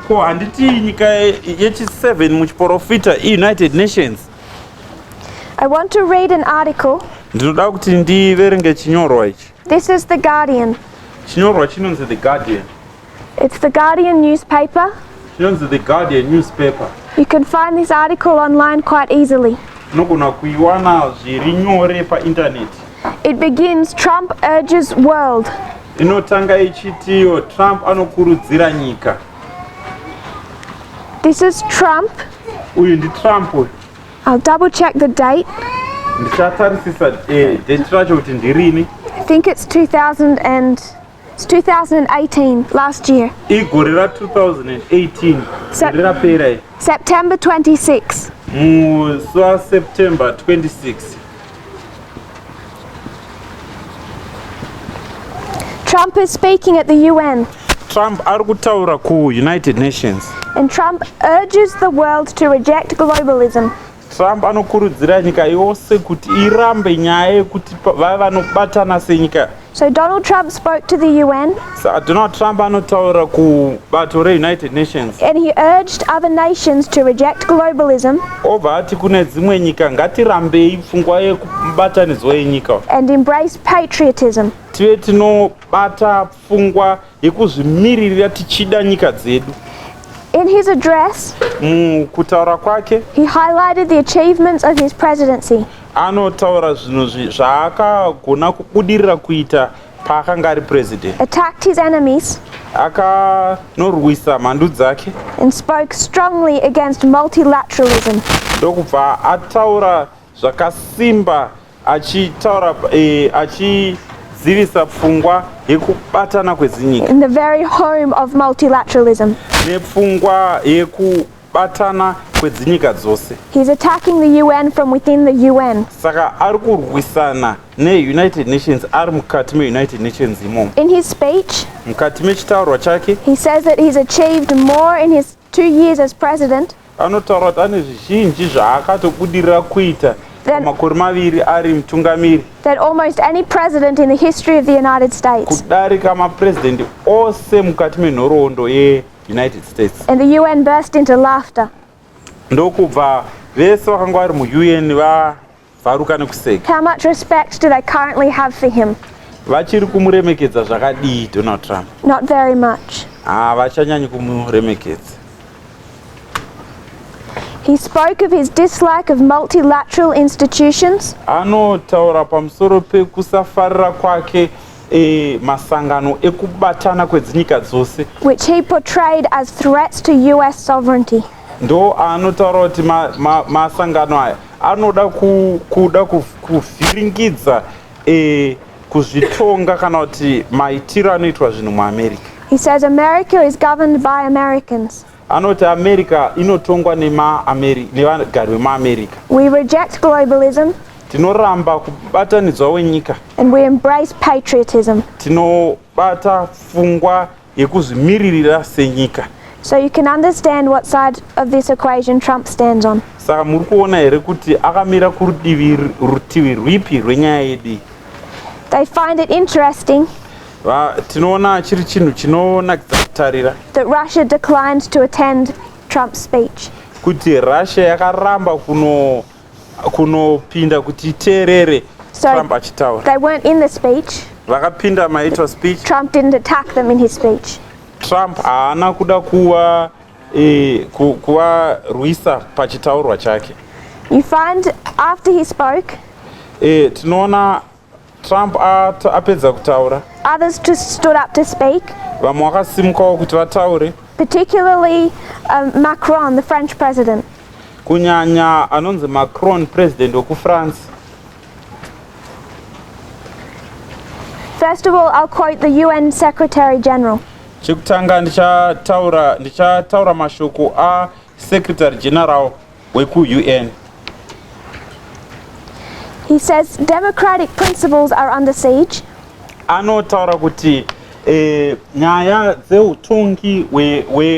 Ko handiti nyika yechi7 muchiprofita United Nations. I want to read an article. Ndinoda kuti ndiverenge chinyorwa ichi. This is The Guardian. Chinyorwa chinonzi The Guardian. It's the Guardian newspaper. Chinonzi The Guardian newspaper. You can find this article online quite easily. Unogona kuiwana zviri nyore painternet. It begins, Trump urges world. Inotanga ichitiyo Trump anokurudzira nyika. This is Trump. Uyu ndi Trump uyu. I'll double check the date. Ndichatarisisa date racho kuti ndirini. I think it's 2018, last year. Igore ra2018. Gore rapera iri. September 26. Musi waSeptember 26. Trump is speaking at the UN, Trump ari kutaura kuUnited Nations. and Trump urges the world to reject globalism. Trump anokurudzira nyika yose kuti irambe nyaya yekuti vave vanobatana senyika. So Donald Trump spoke to the UN, Saka Donald Trump anotaura kubato reUnited Nations. and he urged other nations to reject globalism Obva ati kune dzimwe nyika ngatirambei pfungwa yekubatanidzwa yenyika. and embrace patriotism. Tive tinobata pfungwa yekuzvimiririra tichida nyika dzedu. In his address, Kutaura kwake he highlighted the achievements of his presidency. anotaura zvinhu zvaakagona kubudirira kuita paakanga ari president. Attacked his enemies, akanorwisa mhandu dzake and spoke strongly against multilateralism. ndokubva ataura zvakasimba achitaura achizivisa pfungwa yekubatana kwedzinyika In the very home of multilateralism. nepfungwa yekubatana kwedzinyika dzose. He's attacking the UN from within the UN. Saka ari kurwisana neUnited Nations ari mukati meUnited Nations imomo. In his speech, Mukati mechitaurwa chake he says that he's achieved more in his 2 years as president anotaura kuti ane zvizhinji zvaakatobudirira kuita pamakore maviri ari mutungamiri than almost any president in the history of the United States. kudarika maprezidendi ose mukati menhoroondo yeUnited States. And the UN burst into laughter. Ndokubva vese vakanga vari muUN vavharuka nekuseka. How much respect do they currently have for him? Vachiri kumuremekedza zvakadii Donald Trump? Not very much. Havachanyanyi kumuremekedza. He spoke of his dislike of multilateral institutions Anotaura pamusoro pekusafarira kwake masangano ekubatana kwedzinyika dzose. which he portrayed as threats to US sovereignty. Ndo anotaura kuti masangano aya anoda kuda kuvhiringidza kuzvitonga kana kuti maitiro anoitwa zvinhu muAmerica. He says America is governed by Americans. Anoti America inotongwa nevagari vemuAmerica. We reject globalism Tinoramba kubatanidzwa wenyika. and we embrace patriotism. Tinobata pfungwa yekuzvimiririra senyika. So you can understand what side of this equation Trump stands on. Saka muri kuona here kuti akamira kurutivi rwipi rwenyaya yedu. They find it interesting Tinoona chiri chinhu chinonakidza kutarira that Russia declined to attend Trump's speech. kuti Russia yakaramba kunopinda kuti iterere Trump achitaura. They weren't in the speech. Vakapinda maitwa speech. Trump didn't attack them in his speech. Trump haana kuda kuvarwisa pachitaurwa chake. You find after he spoke, tinoona Trump apedza kutaura, others just stood up to speak. Vamwe vakasimukawo kuti vataure. Particularly Macron, the French president. Kunyanya anonzi Macron, president wekufrance. First of all, I'll quote the UN Secretary General. Chekutanga ndichataura mashoko Secretary General weku UN. He says democratic principles are under siege. Anotaura kuti nyaya dzeutongi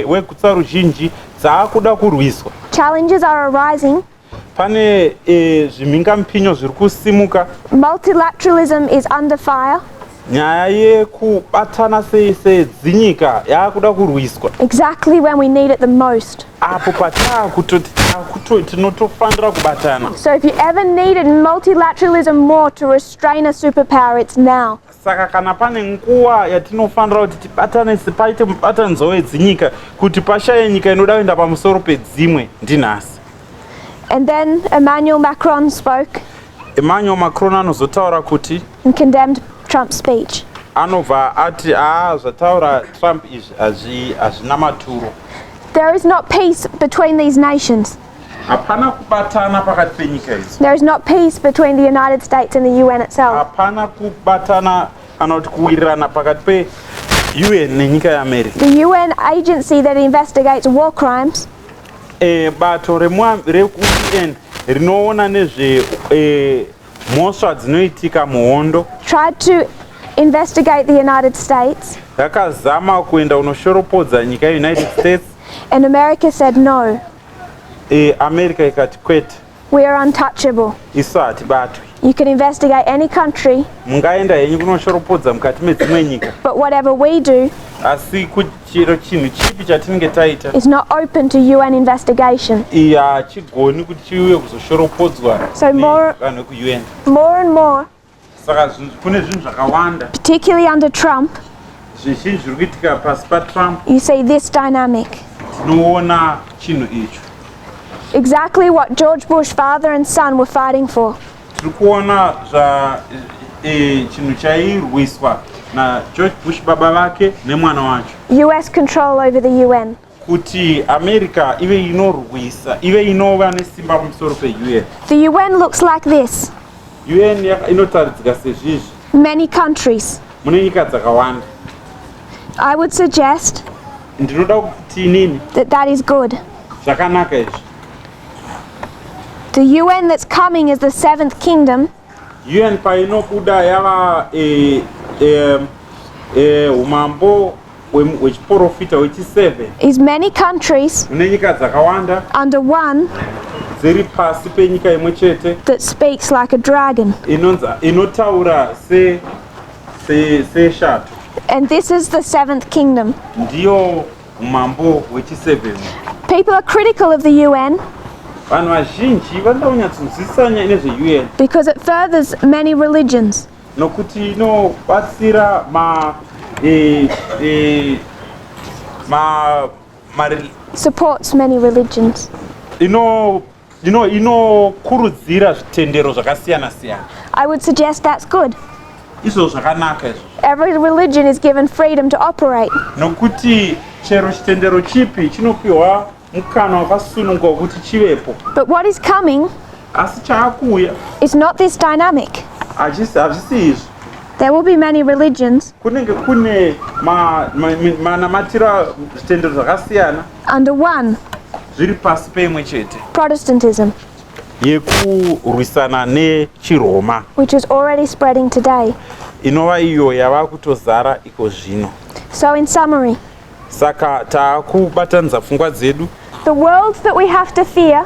wekutsa ruzhinji dzaakuda kurwiswa. Challenges are arising. Pane zvimhingamupinyo zviri kusimuka. Multilateralism is under fire. Nyaya yekubatana sedzinyika yakuda kurwiswa. Exactly when we need it the most. Apo tinotofanira kubatana. So if you ever needed multilateralism more to restrain a superpower, it's now. Saka kana pane nguva yatinofanira kuti tibatane paite mubatanidzo wedzinyika kuti pashaye nyika inoda kuenda pamusoro pedzimwe ndinhasi. And then Emmanuel Macron spoke. Emmanuel Macron anozotaura kuti and condemned Trump's speech. Anobva ati zvataura Trump hazvina maturo. There is not peace between these nations. Hapana kubatana pakati penyika idzi. There is not peace between the United States and the UN itself. Hapana kubatana kana kuti kuwirirana pakati pe UN nenyika yeAmerica. The UN agency that investigates war crimes bato reku-UN rinoona nezve mhosva dzinoitika muhondo tried to investigate the United States. Rakazama kuenda unoshoropodza nyika yeUnited States. And America said no. America ikati kwete. We are untouchable. Isu hatibatwi. You can investigate any country. Mungaenda henyu kunoshoropodza mukati medzimwe nyika. But whatever we do asi kuchiro chinhu chipi chatinenge taita is not open to UN investigation. Chigoni kuti chiuye kuzoshoropodzwa vanhu veku-UN. More and more, saka kune zvinhu zvakawanda, particularly under Trump, zvizhinji zviri kuitika pasi paTrump, you see this dynamic. Tinoona chinhu icho. Exactly what George Bush father and son were fighting for. Tiri kuona chinhu chairwiswa na George Bush baba vake nemwana wacho. US control over the UN. Kuti America ive inorwisa, ive inova nesimba pamusoro pe-UN. The UN looks like this. UN inotaridzika sezvizvi. Many countries. Mune nyika dzakawanda. I would suggest Ndinoda kuti inini that is good. Zvakanaka izvi. The UN that's coming is the seventh kingdom. UN painobuda yava umambo hwechiprofita hwechi7 is many countries mune nyika dzakawanda under one dziri pasi penyika imwe chete that speaks like a dragon. Inotaura seshato. And this is the seventh kingdom. Ndiyo umambo hwechi7. People are critical of the UN vanhu vazhinji vanoda kunyatsozivisisa nezve-UN because it furthers many religions. nokuti inobatsira Supports many religions. Inokurudzira zvitendero zvakasiyana-siyana. I would suggest that's good. Izvo zvakanaka izvo. Every religion is given freedom to operate. Nokuti chero chitendero chipi chinopiwa mukana wakasununguka kuti chivepo. But what is coming Asi chaakuuya is not this dynamic. hazvisi izvi. There will be many religions Kunenge kune manamatira zvitendero zvakasiyana under one, zviri pasi peimwe chete Protestantism, yekurwisana nechiroma which is already spreading today. inova iyo yava kutozara iko zvino. So in summary, Saka taakubatanidza pfungwa dzedu. the world that we have to fear,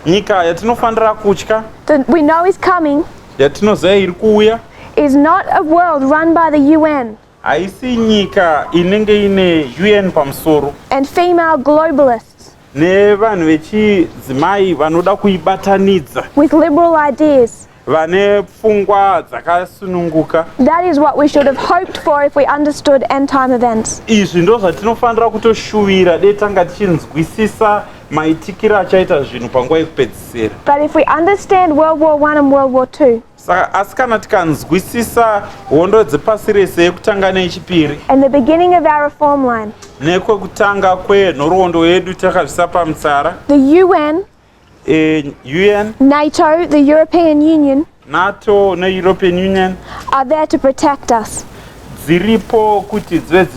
Nyika yatinofanira kutya, that we know is coming, yatinoziva iri kuuya, is not a world run by the UN haisi nyika inenge ine UN pamusoro and female globalists nevanhu vechidzimai vanoda kuibatanidza with liberal ideas. vane pfungwa dzakasununguka. That is what we should have hoped for if we understood end-time events. Izvi ndo zvatinofanira kutoshuvira dei tanga tichinzwisisa maitikiro achaita zvinhu panguva yekupedzisira. But if we understand World War I and World War II, saka asi kana tikanzwisisa hondo dzepasi rese yekutanga neyechipiri and the beginning of our reform line, nekwekutanga kwenhoroondo yedu takazvisa pamutsara, the UN, UN, NATO, the European Union, NATO neEuropean Union are there to protect us, dziripo kuti dzive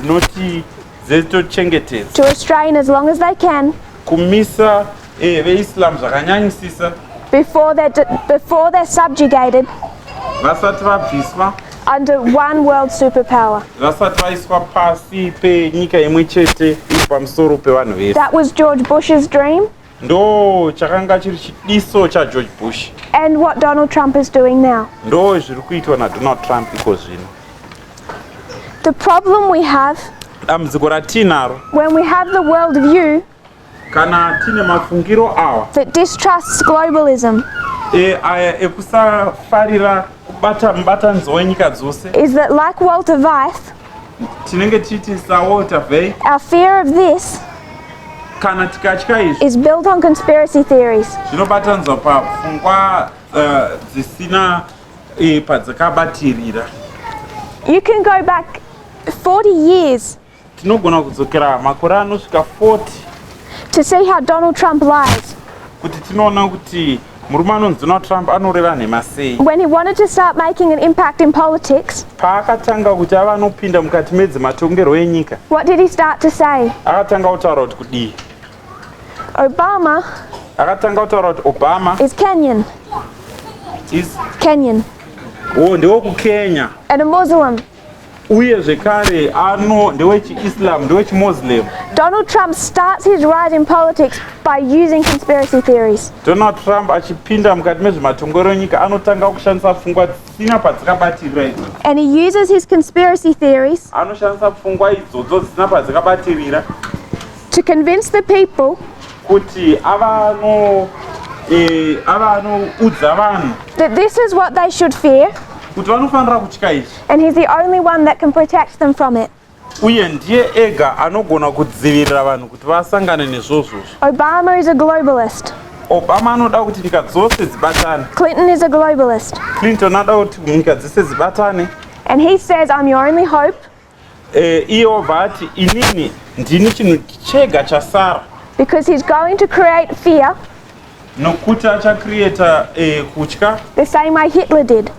dzinotochengetedza, to restrain as long as they can kumisa veislam zvakanyanyisisa before they're subjugated vasati vabviswa, under one world superpower. vasati vaiswa pasi penyika imwe chete iri pamusoro pevanhu vese. That was George Bush's dream, ndo chakanga chiri chidiso chaGeorge Bush, and what Donald Trump is doing now. ndo zviri kuitwa naDonald Trump iko zvino. The problem we have Dambudziko ratinaro when we have the world view kana tine mafungiro awa that distrusts globalism aya ekusafarira kubata mubatanidzo wenyika dzose, is that, like Walter Weiss, tinenge tichiti saWalter Weiss, our fear of this kana tikatya izvi is built on conspiracy theories. zvinobatanidzwa pafungwa dzisina padzakabatirira. You can go back 40 years Tinogona kudzokera makore anosvika 40 to see how Donald Trump lies. kuti tinoona kuti murume anonzi Donald Trump anoreva nhema sei. When he wanted to start making an impact in politics, Paakatanga kuti ava anopinda mukati medzematongerwo enyika, what did he start to say? akatanga kutaura kuti kudii? Obama Akatanga kutaura kuti Obama is Kenyan, ndewekukenya and a Muslim. uye zvekare ndewechiislam, ndewechimuslim. Donald Trump starts his rise in politics by using conspiracy theories. Donald Trump achipinda mukati mezvematongero enyika anotanga kushandisa pfungwa dzisina padzakabatirira idzodzo. And he uses his conspiracy theories Anoshandisa pfungwa idzodzo dzisina padzakabatirira to convince the people kuti ava anoudza vanhu that this is what they should fear, kuti vanofanira kutya izvi, and he's the only one that can protect them from it. uye ndiye ega anogona kudzivirira vanhu kuti vasangane nezvozvozvo. Obama is a globalist. Obama anoda kuti nyika dzose dzibatane. Clinton is a globalist. Clinton anoda kuti nyika dzese dzibatane. And he says, I'm your only hope Iye obva ati inini ndini chinhu chega chasara, because he's going to create fear nokuti achakrieta kutya the same way Hitler did.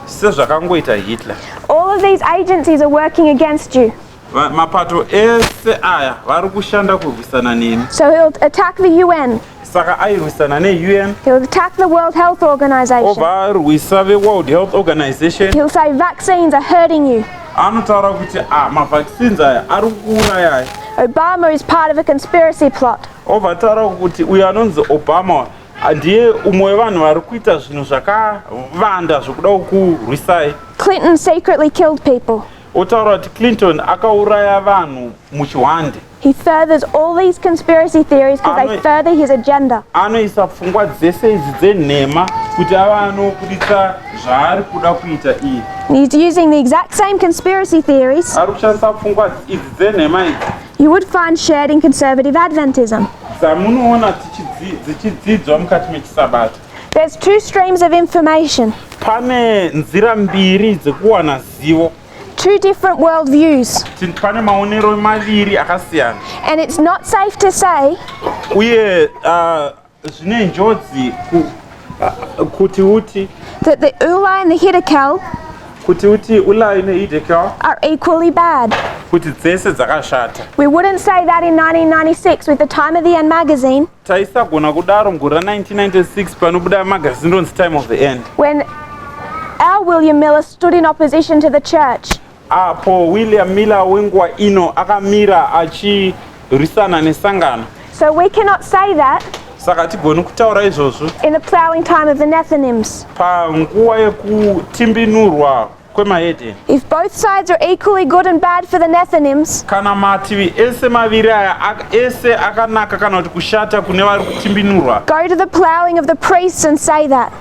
sezvakangoita Hitler. All of these agencies are working against you. Mapato ese aya vari kushanda kurwisana nemi. So he'll attack the UN. Saka airwisana neUN, He'll attack the World Health Organization. obva arwisa veWorld Health Organization. He'll say vaccines are hurting you. Anotaura kuti mavaccines aya ari kuuraya. Obama is part of a conspiracy plot. Obva ataura kuti uyo anonzi Obama ndiye umwe wevanhu vari kuita zvinhu zvakavanda zvokuda kurwisai. Clinton secretly killed people. Otaura kuti Clinton akauraya vanhu muchihwande. He furthers all these conspiracy theories because they further his agenda. Anoisa pfungwa dzese idzi dzenhema kuti ava anobuditsa zvaari kuda kuita iye. He's using the exact same conspiracy theories Ari kushandisa pfungwa idzi dzenhema idzi you would find shared in conservative Adventism. dzamunoona dzichidzidzwa mukati mechisabato. There's two streams of information, Pane nzira mbiri dzekuwana zivo, two different worldviews, pane maonero maviri akasiyana, and it's not safe to say uye zvine njodzi kuti uti that the Ula and the Hiddekel kuti uti Ulai neHiddekel are equally bad. kuti dzese dzakashata. We wouldn't say that in 1996 with the Time of the End magazine, Taisagona kudaro mugore 1996 panobuda magazine ronzi Time of the End, when our William Miller stood in opposition to the church. apo William Miller wenguva ino akamira achirwisana nesangano. So we cannot say that Saka tigoni kutaura izvozvo in the plowing time of the Nethinims. panguva yekutimbinurwa kwemahedheni. If both sides are equally good and bad for the Nethinims, Kana mativi ese maviri aya ese akanaka kana kuti kushata kune vari kutimbinurwa, go to the plowing of the priests and say that.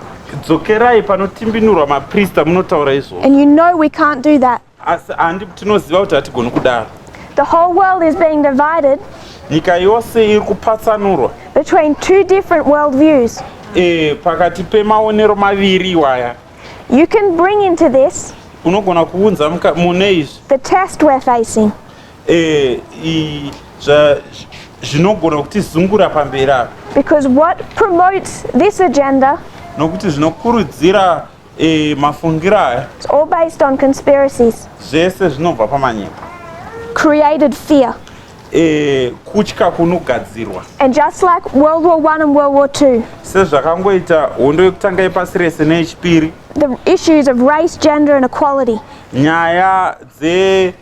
dzokerai panotimbinurwa maprista munotaura izvo. And you know we can't do that. Asi handi tinoziva kuti hatigoni kudaro. The whole world is being divided Nyika yose iri kupatsanurwa between two different worldviews. pakati pemaonero maviri iwaya. You can bring into this Unogona kuunza mune izvi the test we're facing. Zvinogona kutizungura pamberi apa, Because what promotes this agenda nokuti zvinokurudzira mafungiro aya is all based on conspiracies, zvese zvinobva pamanyika. created fear. Kutya kunogadzirwa, And just like World War I and World War II, sezvakangoita hondo yekutanga yepasi rese neyechipiri, the issues of race, gender and equality, nyaya dze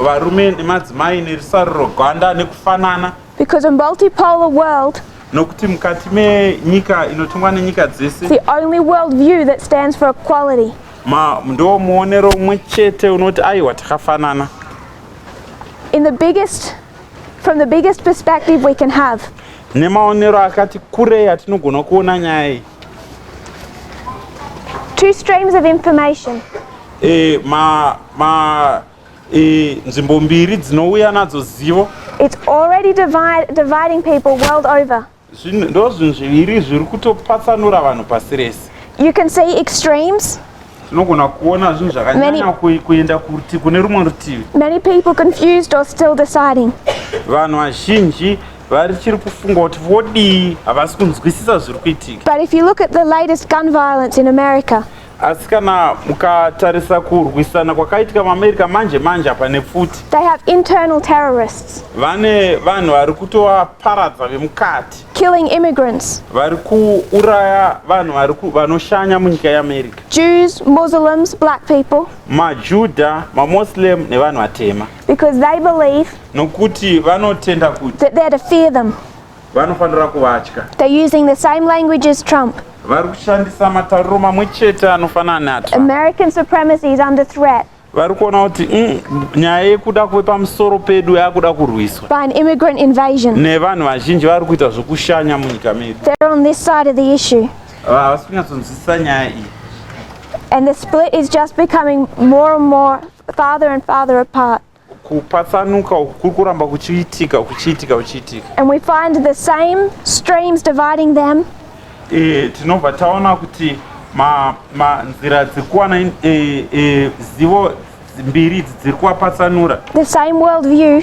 varume nemadzimai nerusaruro gwanda nekufanana, because a multipolar world, nokuti mukati menyika inotongwa nenyika dzese the only worldview that stands for equality. ndo muonero umwe chete unoti aiwa takafanana. From the biggest perspective we can have. Nemaonero akati kurei atinogona kuona nyaya iyi. Two streams of information. Nzvimbo mbiri dzinouya nadzo zivo. It's already dividing people world over. Ndo zvinhu zviviri zviri kutopatsanura vanhu pasi rese. You can see extremes. Tinogona kuona zvinhu zvakanyanya kuenda kune rumwe rutivi. Many people confused or still deciding. Vanhu vazhinji varichiri kufunga kuti vodii, havasi kunzwisisa zviri kuitika. But if you look at the latest gun violence in America, Asi kana mukatarisa kurwisana kwakaitika muAmerica manje apa nepfuti, they have internal terrorists vane vanhu vari kutovaparadza vemukati, killing immigrants, vari kuuraya vanhu vanoshanya munyika yeAmerica, Jews, Muslims, black people, maJudha, maMuslim nevanhu vatema, because they believe nokuti vanotenda kuti that they're to fear them. vanofanira kuvatya. They're using the same language as Trump. Vari kushandisa matauriro mamwe chete anofanana naTrump. American supremacy is under threat Vari kuona kuti nyaya yekuda kuve pamusoro pedu yakuda kurwiswa by an immigrant invasion. nevanhu vazhinji vari kuita zvokushanya munyika medu. They're on this side of the issue. Havasi kunyatsonzwisisa nyaya iyi. And the split is just becoming more and more farther and farther apart. Kupatsanuka uku kuri kuramba kuchiitika. And we find the same streams dividing them Tinobva taona kuti nzira dziri kuwana zivo mbiri idzi dziri kuvapatsanura. the same worldview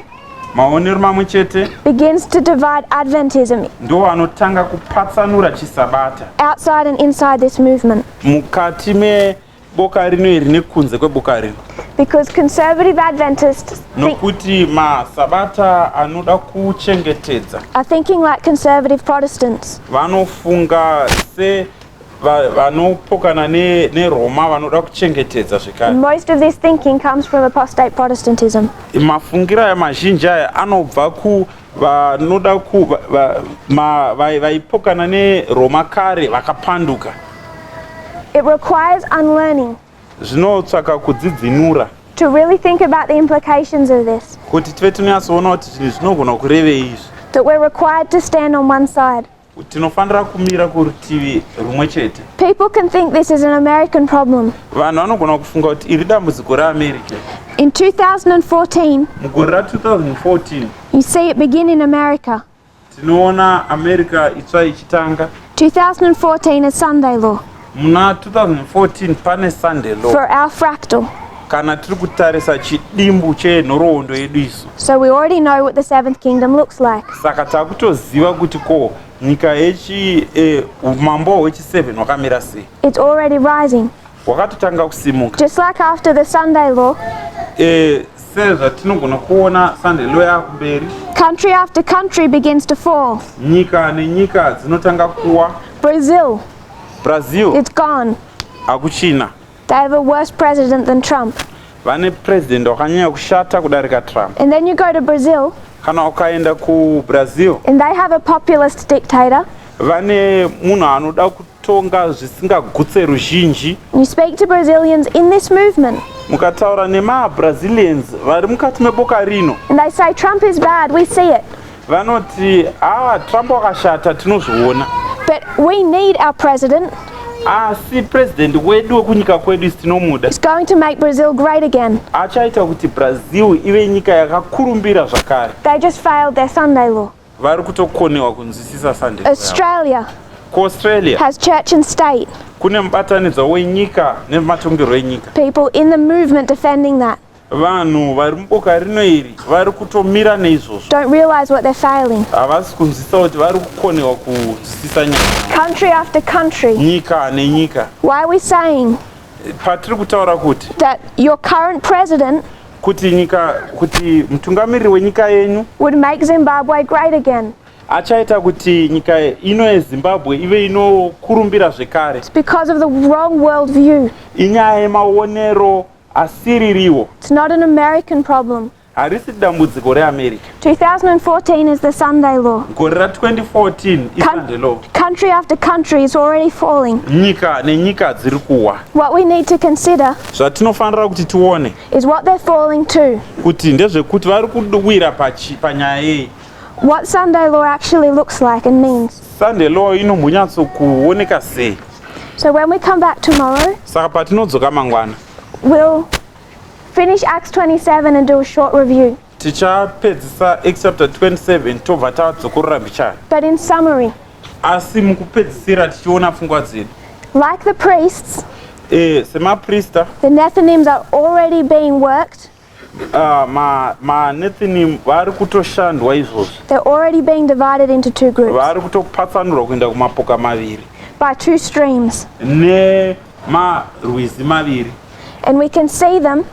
Maonero mamwe chete begins to divide Adventism ndo anotanga kupatsanura chisabata outside and inside this movement. mukati meboka rino iri nekunze kweboka rino. Because conservative Adventists Nokuti masabata anoda kuchengetedza are thinking like conservative Protestants. vanofunga se vanopokana neRoma vanoda kuchengetedza zvekare. Most of this thinking comes from apostate Protestantism. Mafungira aya mazhinji aya anobva vanoda vaipokana neRoma kare vakapanduka. It requires unlearning Zvinotsvaka kudzidzinura to really think about the implications of this. kuti tive tinonyatsoona kuti zvinhu zvinogona kurevei izvi. That we're required to stand on one side. Tinofanira kumira kurutivi rumwe chete. People can think this is an American problem. Vanhu vanogona kufunga kuti iri dambudziko reAmerica. In 2014, Mugore ra2014 you see it begin in America. tinoona America itsva ichitanga. 2014 is Sunday law Muna 2014 pane Sunday law. for our fractal. Kana tiri kutarisa chidimbu chenhoroondo yedu isu. So we already know what the seventh kingdom looks like. Saka takutoziva kuti nyika umambo hwechi7 hwakamira sei. It's already rising. Hwakatotanga kusimuka. Just like after the Sunday law, sezvatinogona kuona Sunday law yakumberi. country after country begins to fall. Nyika nenyika dzinotanga kuwa. Brazil It's gone. hakuchina. They have a worse president than Trump. Vane president wakanyanya kushata kudarika Trump. And then you go to Brazil, Kana ukaenda kuBrazil and they have a populist dictator vane munhu anoda kutonga zvisingagutse ruzhinji. You speak to Brazilians in this movement Mukataura nema-Brazilians vari mukati meboka rino, and they say Trump is bad, we see it. vanoti Trump wakashata, tinozviona. But we need our president. Asi president wedu wekunyika kwedu tinomuda. He's going to make Brazil great again. Achaita kuti Brazil ive nyika yakakurumbira zvakare. They just failed their Sunday law. Vari kutokonewa kunzwisisa Sunday law. Australia Australia has church and state. kune mubatanidzwa wenyika nematongerwo enyika. People in the movement defending that Vanhu vari muboka rino iri vari kutomira neizvozvo. don't realize what they're failing. Havasi kunzwisisa kuti vari kukonewa kunzwisisa Country after country. nyika nenyika. Why are we saying Patiri kutaura kuti that your current president kuti mutungamiriri wenyika yenyu would make Zimbabwe great again? achaita kuti nyika ino yeZimbabwe ive inokurumbira zvekare. It's because of the wrong worldview. Inyaya yemaonero asiririwo. It's not an American problem. Harisi dambudziko reAmerica. 2014 is the Sunday law. Gore ra2014 iSunday law. Country after country is already falling. Nyika nenyika dziri kuwa. What we need to consider Zvatinofanira kuti tione is what they're falling to. kuti ndezvekuti vari kuwira panyaya yeyi. What Sunday law actually looks like and means. Sunday law inombonyatsokuoneka sei. So when we come back tomorrow, Saka patinodzoka mangwana we'll finish Acts 27 and do a short review. tichapedzisa Acts chapter 27 tobva tadzokorora mbichana. But in summary, Asi mukupedzisira tichiona pfungwa dzedu. like the priests, Semaprista the Nethinims are already being worked. manethinim vari kutoshandwa izvozvo. They're already being divided into two groups Vari kutopatsanurwa kuenda kumapoka maviri by two streams. nemarwizi maviri. And we can see them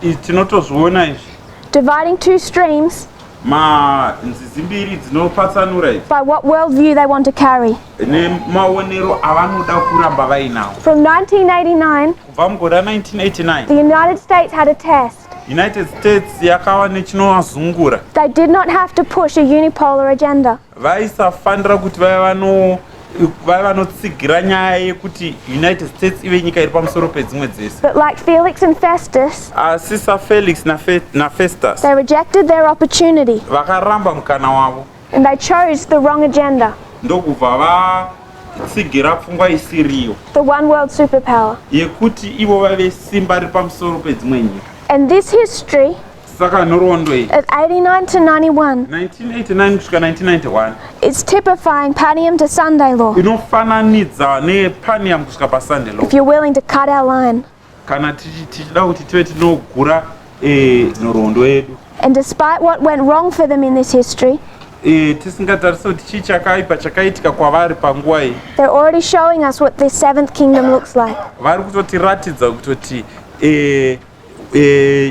Tinotozviona izvi. dividing two streams Nzizi mbiri dzinopatsanura idzi by what worldview they want to carry. nemaonero avanoda kuramba vainawo. From 1989, Kubva mugore ra1989 the United States had a test. United States yakava nechinovazungura. They did not have to push a unipolar agenda. Vaisafanira kuti vaiva vanotsigira nyaya yekuti United States ive nyika iri pamusoro pedzimwe dzese. But like Felix and Festus, Asi saFelix naFestus they rejected their opportunity vakaramba mukana wavo and they chose the wrong agenda, ndokubva vatsigira pfungwa isiriyo the one world superpower. yekuti ivo vave simba riri pamusoro pedzimwe nyika. And this history Saka nhoroondo iyi of 89 to 91 1989 kusvika 1991 is typifying Panium to Sunday law. inofananidza nePanium kusvika paSunday law. If you're willing to cut our line. Kana tichida kuti tive tinogura nhoroondo yedu. And despite what went wrong for them in this history, tisingatarisa kuti chii chakaipa chakaitika kwavari panguva iyi. they're already showing us what the seventh kingdom looks like. Vari kutotiratidza kutoti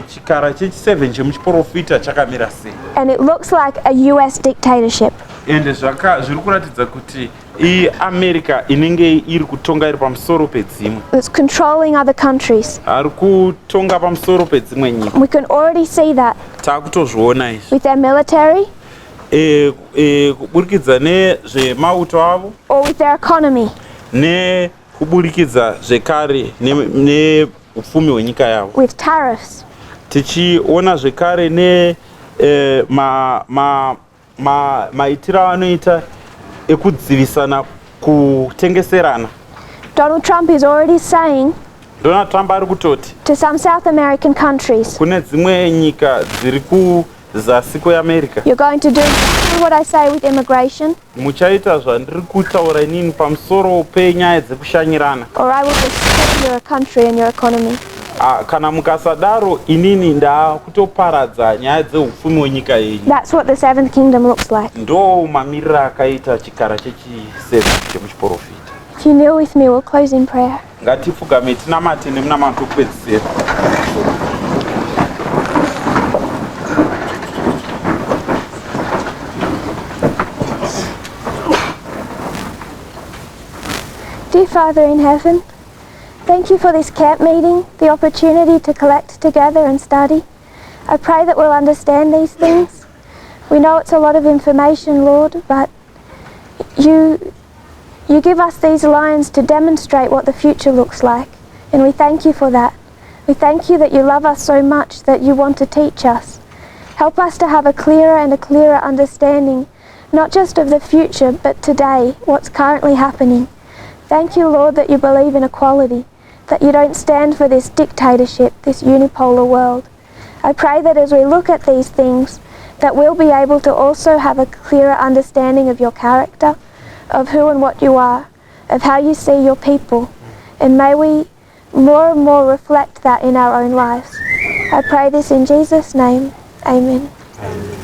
chikara chechi7 chemuchiprofita chakamira sei. And it looks like a US dictatorship. Ende zviri kuratidza kuti iAmerica inenge iri kutonga iri pamusoro pedzimwe. It's controlling other countries. Ari kutonga pamusoro pedzimwe nyika. We can already see that Takutozviona izvi. with their military Kuburikidza nezvemauto avo or with their economy. nekuburikidza zvekare neupfumi hwenyika yavo. With tariffs. Tichiona zvekare maitiro avanoita ekudzivisana kutengeserana. Donald Trump is already saying Donald Trump ari kutoti to some South American countries, kune dzimwe nyika dziri kuzasi kweAmerica, you're going to do exactly what I say with immigration, muchaita zvandiri kutaura inini pamusoro penyaya dzekushanyirana. or I will destroy your country and your economy. Kana mukasadaro inini ndakutoparadza nyaya dzeupfumi hwenyika yenyu. That's what the seventh kingdom looks like. Ndo mamiriro akaita chikara chechi7 chemuchiprofita. If you kneel with me, we'll close in prayer. Ngatifugame tinamate nemunamato kupedzisira. Dear Father in heaven, thank you for this camp meeting, the opportunity to collect together and study. I pray that we'll understand these things. We know it's a lot of information, Lord, but you You give us these lines to demonstrate what the future looks like, and we thank you for that. We thank you that you love us so much that you want to teach us. Help us to have a clearer understanding, not just of the future, but today, what's currently happening. Thank you, Lord, that you believe in equality, that you don't stand for this dictatorship, this unipolar world. I pray that as we look at these things, that we'll be able to also have a clearer understanding of your character, of who and what you are, of how you see your people, and may we more and more reflect that in our own lives. I pray this in Jesus' name. Amen. Amen.